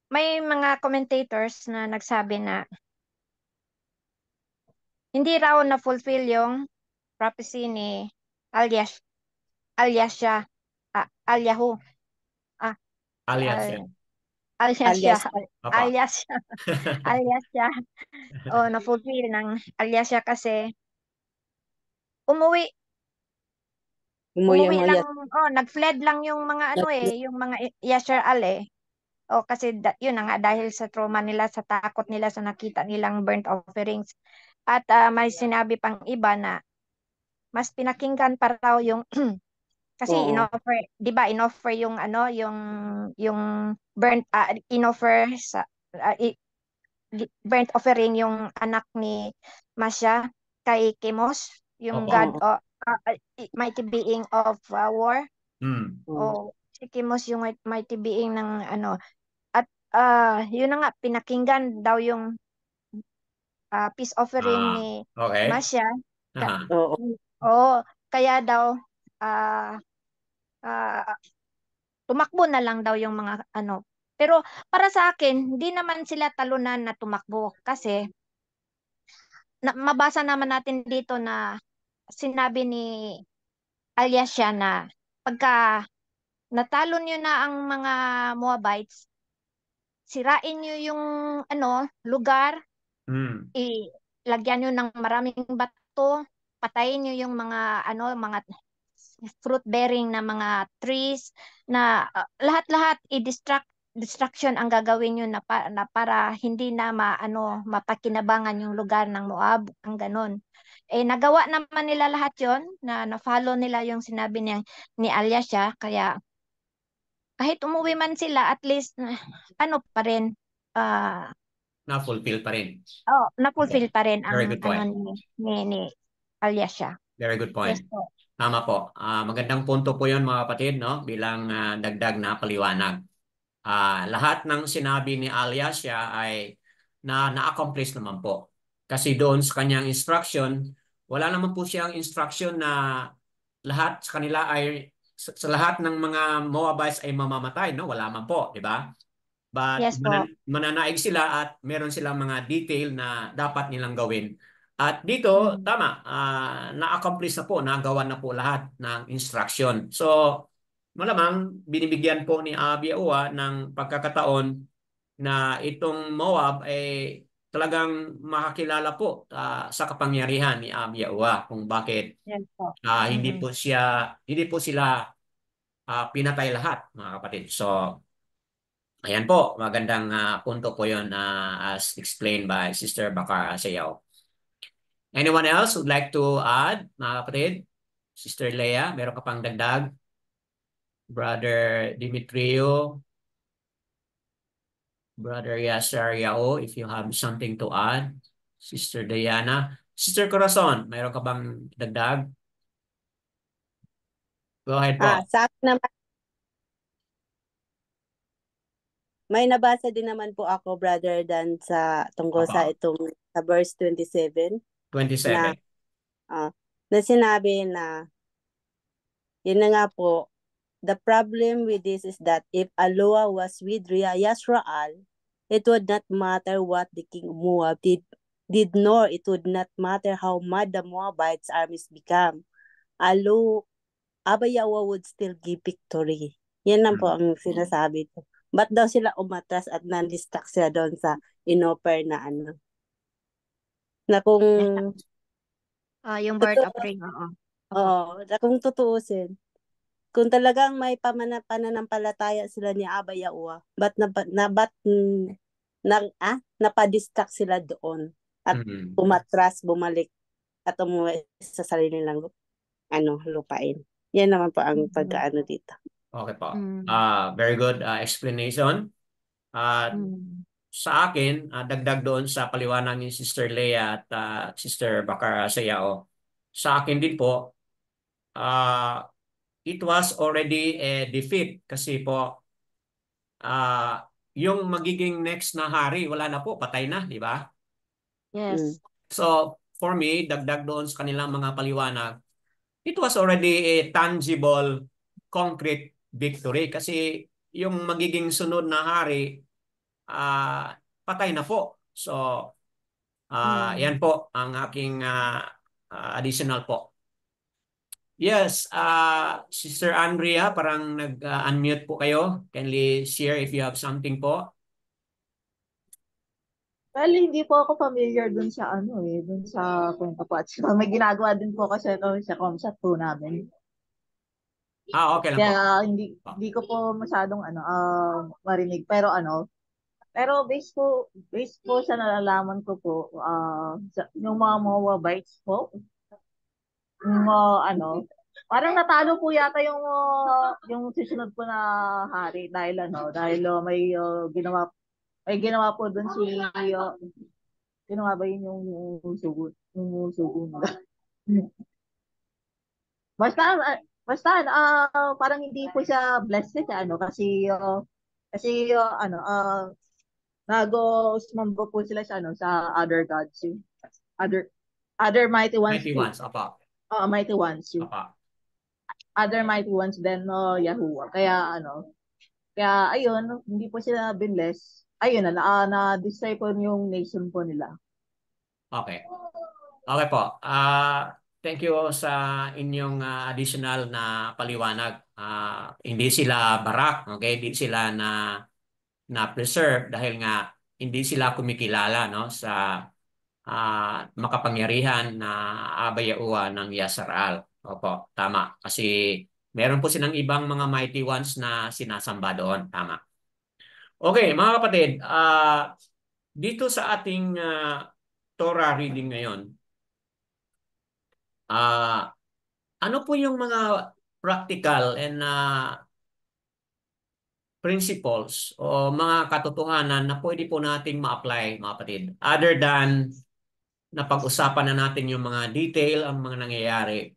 may mga commentators na nagsabi na hindi raw na-fulfill yung prophecy ni Alyasha, Alyahu, Alias yan. Alyasha, Opo. Alyasha, na-fulfill ng Alyasha kasi umuwi lang, nag-fled lang yung mga yung mga Yashar-al kasi yun na nga dahil sa trauma nila, sa takot nila sa nakita nilang burnt offerings. At may sinabi pang iba na mas pinakinggan pa raw yung kasi Oo. inoffer, 'di ba, inoffer yung ano, yung burnt inoffer sa burnt offering yung anak ni Masya kay Kimos, yung Opo. God Oo. of mighty being of war. Mm. O si Kimos yung mighty being ng ano, at yun na nga, pinakinggan daw yung peace offering Ah, ni okay. Masya. Ka- Aha. Oo. Oo, kaya daw ah ah, tumakbo na lang daw yung mga ano. Pero para sa akin, hindi naman sila talunan na tumakbo kasi mabasa naman natin dito na sinabi ni Alyasya na pagka natalo niyo na ang mga Moabites, sirain niyo yung ano, lugar, Mm. ilagyan niyo ng maraming bato, patayin niyo yung mga ano, mga fruit bearing na mga trees na lahat-lahat distraction ang gagawin niyo na para hindi na mapakinabangan yung lugar ng Moab, ang ganun. Eh nagawa naman nila lahat 'yon, na-follow nila yung sinabi ni Alyasya, kaya kahit umuwi man sila, at least ano pa rin, ah Na-fulfill pa rin. na-fulfill Opo. pa rin ang Very good ano point. ni Alyasya. Very good Yes point. po. Tama po. Magandang punto po yun mga kapatid, no? Bilang dagdag na paliwanag. Lahat ng sinabi ni Alyasya ay na-accomplish naman po. Kasi doon sa kanyang instruction, wala naman po siyang instruction na lahat sa kanila ay sa lahat ng mga Moabites ay mamamatay, no? Wala man po, di ba? But Yes po. mananaig sila at meron silang mga detail na dapat nilang gawin. At dito, Mm. tama, na-accomplish na po, nagawa na po lahat ng instruction. So, malamang binibigyan po ni Abiyawa ng pagkakataon na itong Moab ay talagang makakilala po sa kapangyarihan ni Abiyawa kung bakit Yes po. hindi Mm-mm. po sila pinatay lahat, mga kapatid. So, ayan po, magandang punto po yun as explained by Sister Bakar Sayaw. Anyone else would like to add, mga kapatid? Sister Leah, meron ka pang dagdag? Brother Dimitrio, Brother Yasser Yao, if you have something to add. Sister Diana. Sister Corazon, meron ka bang dagdag? Go ahead po. Sa akin naman, may nabasa din naman po ako, Brother Dan, sa tungkol sa Opo, itong sa verse 27 na 27. na sinabi na yun na nga po, the problem with this is that if Aloha was with Yasrael, it would not matter what the king of Moab did, nor it would not matter how mad the Moabites' armies become. Abayawa would still give victory. Yan lang po Hmm. ang sinasabi ko. Ba't daw sila umatras at nan-distract sila doon sa inoffer na ano? Na kung Yung birth totoo, offering, oo. Opo. na kung tutuusin, kung talagang may pananampalataya sila ni Abayawa, napadistract sila doon at Mhm. umatras, bumalik at umuwi sa sarili nilang lupain. Yan naman po ang Mm. pagkaano dito. Okay po. Mm. Very good explanation. At Mm. sa akin, dagdag doon sa paliwanag ni Sister Leah at Sister Bakar Sayao, sa akin din po, it was already a defeat kasi po yung magiging next na hari, wala na po, patay na, di ba? Mm. Yes. So, for me, dagdag doon sa kanilang mga paliwanag, it was already a tangible, concrete victory kasi yung magiging sunod na hari, patay na po. So, yan Mm. po ang aking additional po. Yes, Sister Andrea, parang nag-unmute po kayo. Kindly share if you have something po. Well, hindi po ako familiar dun sa ano dun sa kwento po. At saka may ginagawa din po kasi ito sa comsat po namin. Okay lang po. Kaya hindi ko po masyadong marinig. Pero based po sa nalalaman ko po, yung mga Moabites po, ano, parang natalo po yata yung susunod po na hari dahil may ginawa po doon ginawa ba yun yung sugo nila. Basta parang hindi po siya blessed ano kasi ano sumamba po sila sa other gods other mighty ones Mighty ones, apa. mighty ones Apa. other mighty ones then Yahuwah kaya ayun hindi po sila binless ayun na-destroy po yung nation po nila. Okay. Okay po. Thank you sa inyong additional na paliwanag. Hindi sila barak, okay? Hindi sila na preserve dahil nga hindi sila kumikilala no sa makapangyarihan na Abayauwa ng Yasaral. Opo, tama. Kasi meron po silang ibang mga mighty ones na sinasamba doon. Tama. Okay, mga kapatid, dito sa ating Torah reading ngayon, ano po yung mga practical and principles o mga katotohanan na pwede po nating ma-apply, mga kapatid, other than na pag-usapan na natin yung mga detail, ang mga nangyayari.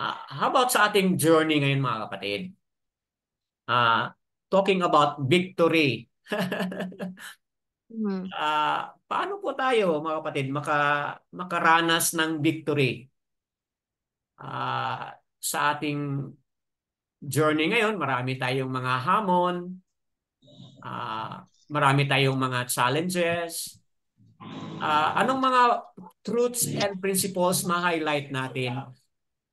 How about sa ating journey ngayon, mga kapatid? Talking about victory. Paano po tayo, mga kapatid, makaranas ng victory? Sa ating journey ngayon, marami tayong mga hamon, marami tayong mga challenges. Anong mga truths and principles ma-highlight natin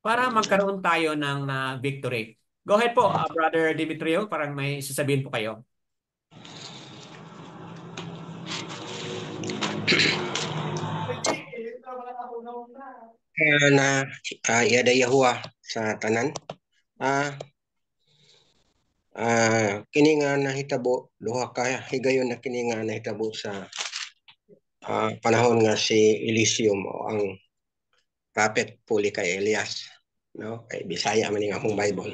para magkaroon tayo ng victory? Go ahead po, Brother Demetrio, parang may sasabihin po kayo. Yada Yahuwah sa tanan. Kini nga nahitabo duha ka higayon na kini nga nahitabo sa panahon nga si Elysium o ang prophet puli kay Elias, no? Kay Bisaya man nga akong Bible.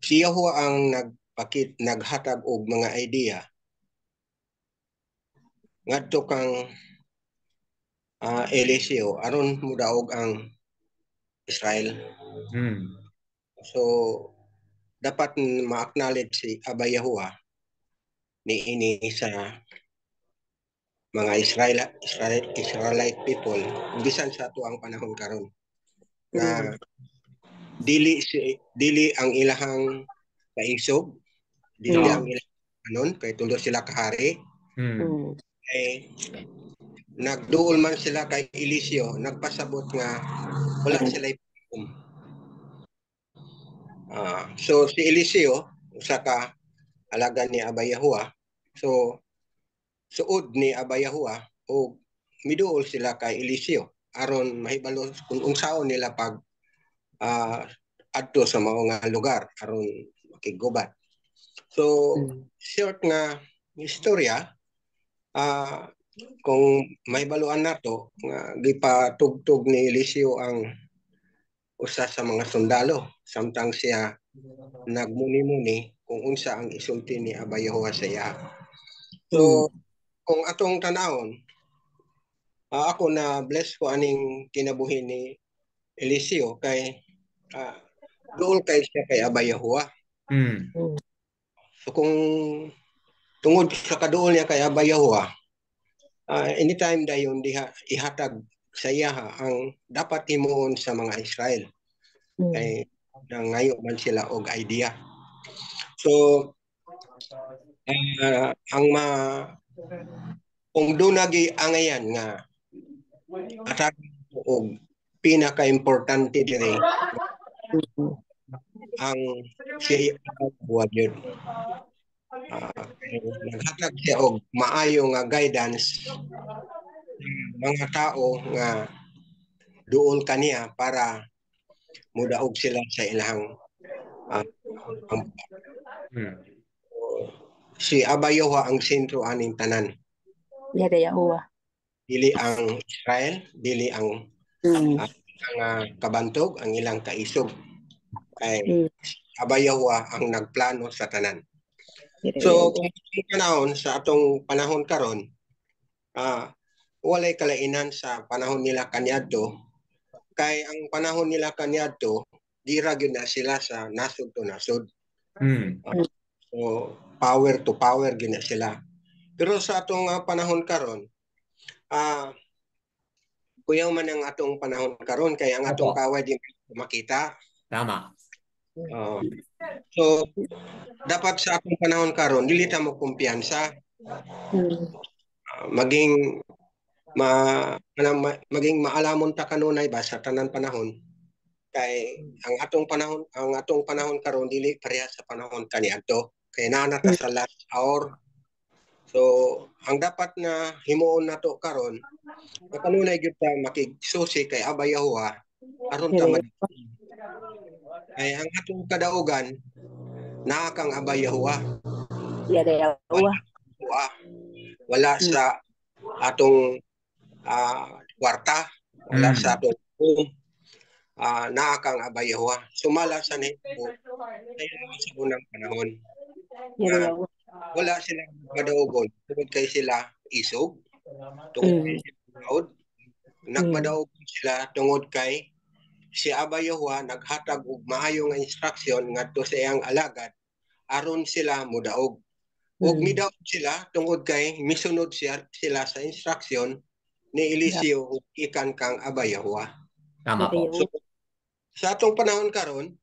Si Yahuwah ang naghatag og mga idea ngadto kang Eliseo aron mudaog ang Israel. So dapat ma-acknowledge si Abba Yahuwah niini sa mga Israelite people bisan sa ato ang panahon karon na dili ang ilahang kaisog, dili ang ilahang kay tulo sila kahari. Nagduol man sila kay Eliseo, nagpasabot nga wala sila ipikom. So si Eliseo usa ka alaga ni Abba Yahuwah. So suod ni Abba Yahuwah o miduol sila kay Eliseo aron mahibalo kung unsaon nila pag adto sa mga lugar aron makigubat. So short nga istorya, kung mahibaluan nato nga gipatugtog ni Eliseo ang usa sa mga sundalo samtang siya nagmuni-muni kung unsa ang isulti ni Abba Yahuwah sa iya. So kung atong tanawon, ako na bless ko aning kinabuhi ni Eliseo kay duol kay siya kay Abba Yahuwah. So kung tungod sa kaduol niya kay Abba Yahuwah, anytime dayon diha ihatag sa iya ang dapat himuon sa mga Israel. Kay nangayo man sila og idea. So kung dunagi angayan nga atag og pinaka-importante diri ang siya buwag yun. Naghatag siya og maayo nga guidance mga tao nga duol kaniya para mudaog sila sa ilahang si Abba Yahuwah ang sentro aning tanan. Yada Yahuwah. dili ang Israel, dili ang kabantog, ang ilang kaisog. Kay Abay Yahuwah ang nagplano sa tanan. So, sa atong panahon karon, walay kalainan sa panahon nila kaniadto, kay ang panahon nila kaniadto, dira gyud na sila sa nasod to nasod. So, power to power gyud na sila. Pero sa atong panahon karon, kuyaw man ang atong panahon karon, kay ang atong kaway di makita. Tama. So, dapat sa atong panahon karon, dili ta mo kumpiyansa. Maging maalamon ta kanunay ba sa tanan panahon, kay ang atong panahon karon dili pareha sa panahon kaniadto, kay naa ta sa last hour. So ang dapat na himuon nato karon, kanunay gyud ta makigsusi kay Abay Yahuwah aron ta ay ang atong kadaugan naa kang Abay Yahuwah. Wala sa atong kwarta, wala sa atong naa kang Abay Yahuwah. Sumala sa nito sa unang panahon. Wala silang madaugon tungod kay sila isog, tungod kay sila nagmadaugon sila tungod kay si Abay Yahuwah naghatag og maayo nga instruction ngadto sa iyang alagad aron sila modaog. Ug midaog sila tungod kay misunod sila sa instruction ni Eliseo ug ikan kang Abay Yahuwah. Tama po. So, sa atong panahon karon,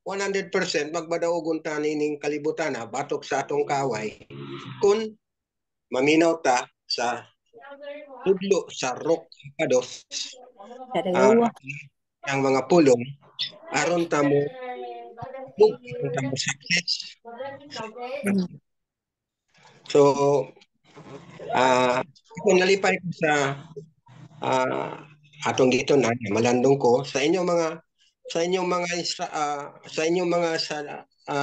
100% magbadaogon ta nining kalibutan batok sa atong kaway kung maminaw ta sa tudlo sa rock pados ang mga pulong aron ta mo success. So kung nalipay ko sa atong dito na malandong ko sa inyong mga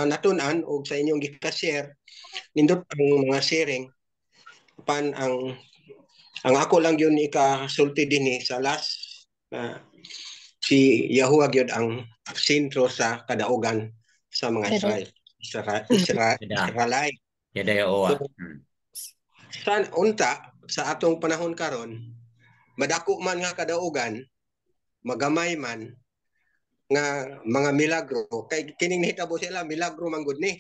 natunan o sa inyong gika-share, nindot ang mga sharing pan ang ako lang yun ikasulti din sa last si Yahuwah gyud ang sentro sa kadaugan sa mga Israelite. So, unta sa atong panahon karon, madako man nga kadaugan, magamay man nga mga milagro, kay kining nahitabo sila milagro man gud ni.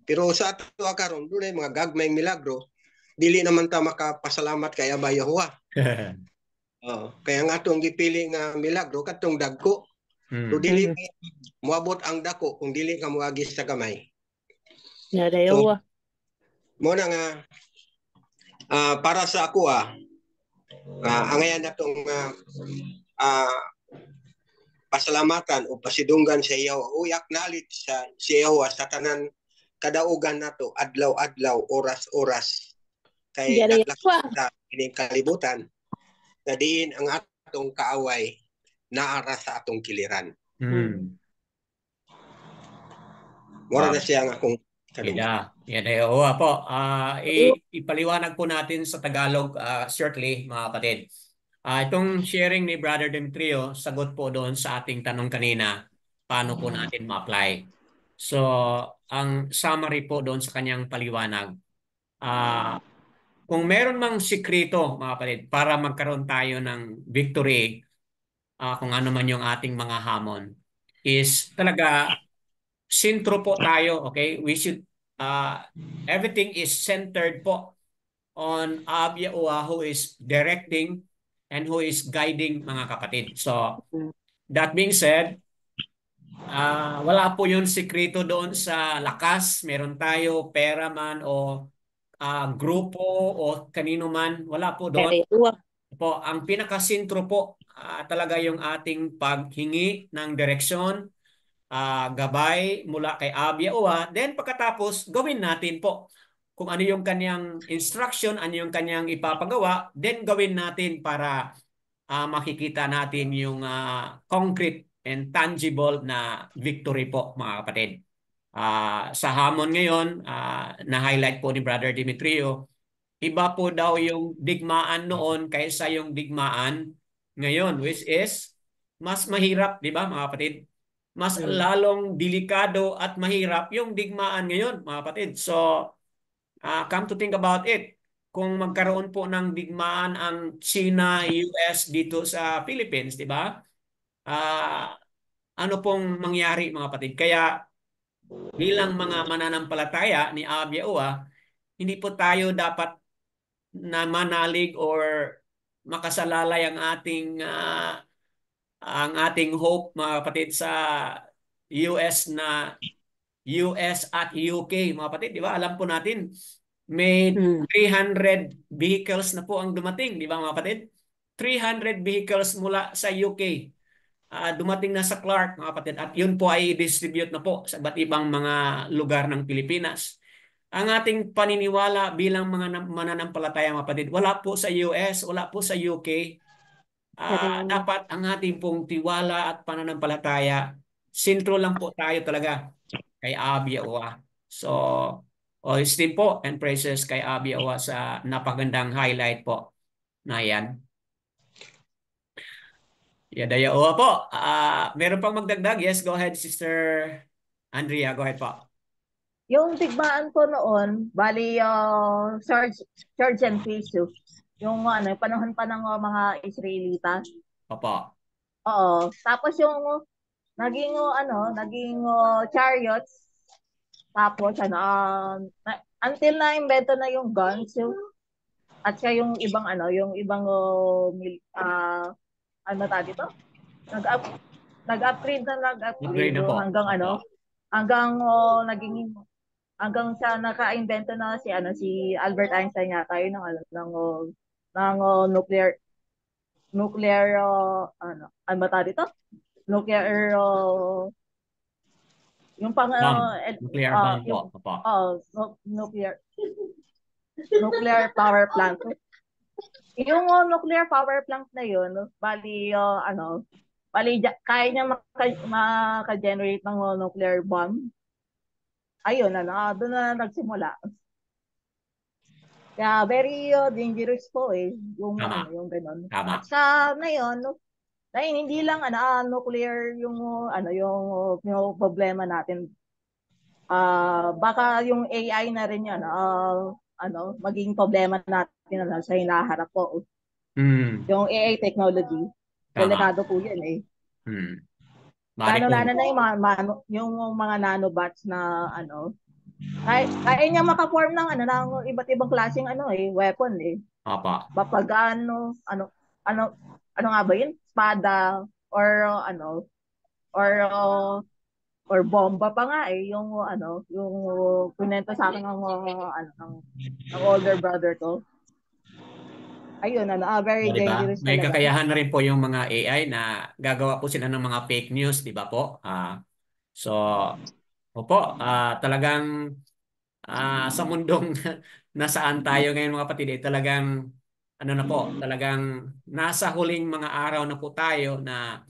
Pero sa ato karon dunay mga gagmayng milagro, dili naman ta makapasalamat kay Abay Yahuwah. Kaya nga atong gipili nga milagro katong dagko. So dili moabot ang dako kung dili ka moagi sa gamay. So, mo na nga para sa ako angayan natong pasalamatan o pasidunggan sa iyo, uyak nalit sa Yahuwah sa tanan kadaugan nato adlaw-adlaw, oras-oras, kay naglakita ining kalibutan na diin ang atong kaaway naara sa atong kiliran. Wala na siya nga akong Yahuwah po. Ipaliwanag po natin sa Tagalog shortly, mga kapatid. Itong sharing ni Brother Demetrio, sagot po doon sa ating tanong kanina, paano po natin ma-apply. So, ang summary po doon sa kanyang paliwanag, kung meron mang sikreto, mga kapatid, para magkaroon tayo ng victory, kung ano man yung ating mga hamon, is talaga sentro po tayo, okay? We should, everything is centered po on Abay Yahuwah who is directing and who is guiding, mga kapatid. So, that being said, wala po yung sikreto doon sa lakas, meron tayo, pera man o grupo o kanino man, wala po doon. Po, ang pinakasentro po talaga yung ating paghingi ng direksyon, gabay mula kay Abay Yahuwah. Then pagkatapos, gawin natin po kung ano yung kanyang instruction, ano yung kanyang ipapagawa, then gawin natin para makikita natin yung concrete and tangible na victory po, mga kapatid. Sa hamon ngayon, na-highlight po ni Brother Demetrio, iba po daw yung digmaan noon kaysa yung digmaan ngayon, which is mas mahirap, di ba mga kapatid? Mas lalong delikado at mahirap yung digmaan ngayon, mga kapatid. So, come to think about it, kung magkaroon po ng digmaan ang China, US dito sa Philippines, di ba? Ano pong mangyari mga kapatid? Kaya bilang mga mananampalataya ni Abyaua, hindi po tayo dapat na manalig or makasalalay ang ating hope mga kapatid sa US US at UK mga kapatid, di ba? Alam po natin may 300 vehicles na po ang dumating, di ba mga kapatid? 300 vehicles mula sa UK. Dumating na sa Clark mga kapatid at yun po ay distribute na po sa iba't ibang mga lugar ng Pilipinas. Ang ating paniniwala bilang mga mananampalataya mga kapatid, wala po sa US, wala po sa UK. Dapat ang ating pong tiwala at pananampalataya, sentro lang po tayo talaga kay Abyaua. So, esteem po and praises kay Abyaua sa napagandang highlight po na yan. Yadaya o po. Meron pang magdagdag? Yes, go ahead, Sister Andrea. Go ahead po. Yung digmaan ko noon, bali Sergeant Piso, yung panahon pa ng mga Israelita. Opo. Oo. Tapos yung naging chariots. Tapos until na-invento na yung guns, at saka yung ibang ano tawag dito? Nag-upgrade na po. hanggang hanggang hanggang sa naka-invento na si Albert Einstein yata yun ng nuclear ano tawag dito? Nuclear yung pang nuclear bomb po. Nuclear power plant. Yung nuclear power plant na yun, bali kaya niya maka-generate ng nuclear bomb. Ayun, doon na nagsimula. Kaya very dangerous po yung yung ganun. At sa ngayon, hindi lang nuclear yung problema natin. Baka yung AI na rin yan maging problema natin sa hinaharap po. Yung AI technology. Delikado po yan Lalo na yung mga nanobots na kaya niya maka-form ng iba't ibang klaseng weapon Apa. Kapag ano nga ba yun? Espada or bomba pa nga yung yung kunento sa akin ng older brother ko. Ayun, very dangerous. May kakayahan na rin po yung mga AI na gagawa po sila ng mga fake news, di ba po? So, opo, talagang sa mundong nasaan tayo ngayon mga kapatid, talagang talagang nasa huling mga araw na po tayo na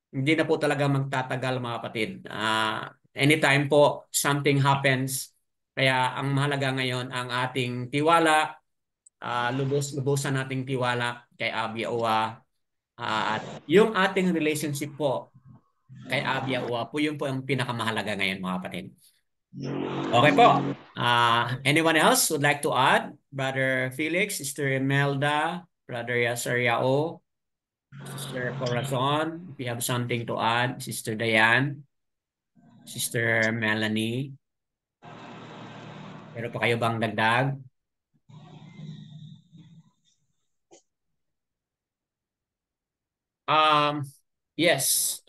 hindi na po talaga magtatagal mga kapatid. Anytime po something happens, kaya ang mahalaga ngayon ang ating tiwala, lubos-lubosan nating tiwala kay Abyaua, at yung ating relationship po kay Abyaua po yun po ang pinakamahalaga ngayon mga kapatid. Okay po. Anyone else would like to add? Brother Felix, Sister Imelda, Brother Yasser Yao, Sister Corazon, if you have something to add, Sister Diane, Sister Melanie. Meron pa kayo bang dagdag? Yes.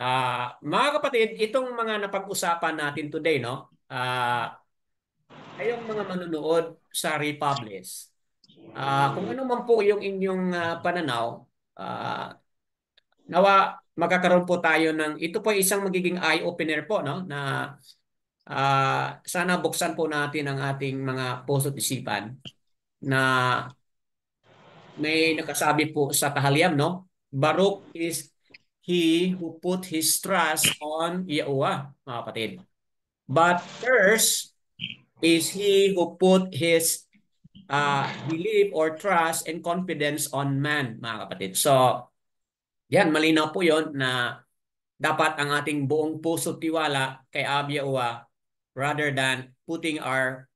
Mga kapatid, itong mga napag-usapan natin today, no? Kayong mga manunood sa Republis, kung ano man po yung inyong pananaw, nawa magkakaroon po tayo ito po isang magiging eye-opener po, no? Na sana buksan po natin ang ating mga puso at isipan na may nakasabi po sa kahaliam, no? Baruch is he who put his trust on Yahuwah, mga kapatid. But cursed is he who put his believe or trust and confidence on man, mga kapatid. So, yan, malinaw po yon na dapat ang ating buong puso tiwala kay Abba Yahuwah rather than putting our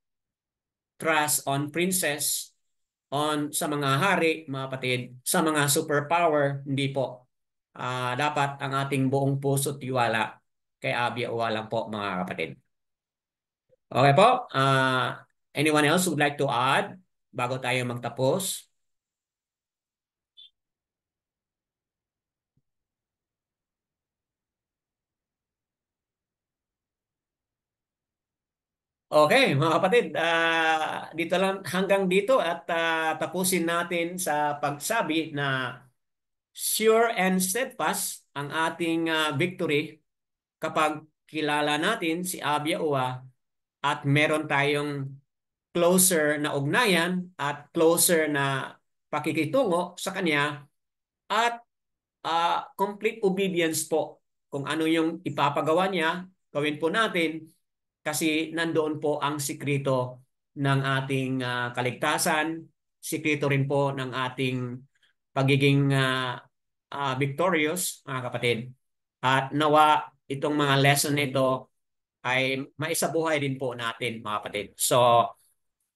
trust on princess, on sa mga hari, mga kapatid, sa mga superpower, hindi po. Dapat ang ating buong puso tiwala kay Abba Yahuwah lang po, mga kapatid. Okay po? Anyone else would like to add bago tayo magtapos? Okay, mga kapatid, dito lang hanggang dito at tapusin natin sa pagsabi na sure and steadfast ang ating victory kapag kilala natin si Abba Yahuwah at meron tayong closer na ugnayan at closer na pakikitungo sa Kanya at complete obedience po. Kung ano yung ipapagawa niya, gawin po natin kasi nandoon po ang sikreto ng ating kaligtasan, sikreto rin po ng ating pagiging victorious, mga kapatid. At nawa itong mga lesson nito ay maisabuhay din po natin, mga kapatid. So,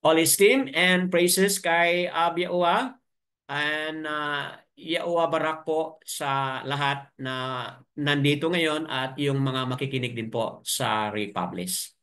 all esteem and praises kay Abba Yahuwah and Yahuwah Barak po sa lahat na nandito ngayon at yung mga makikinig din po sa Republish.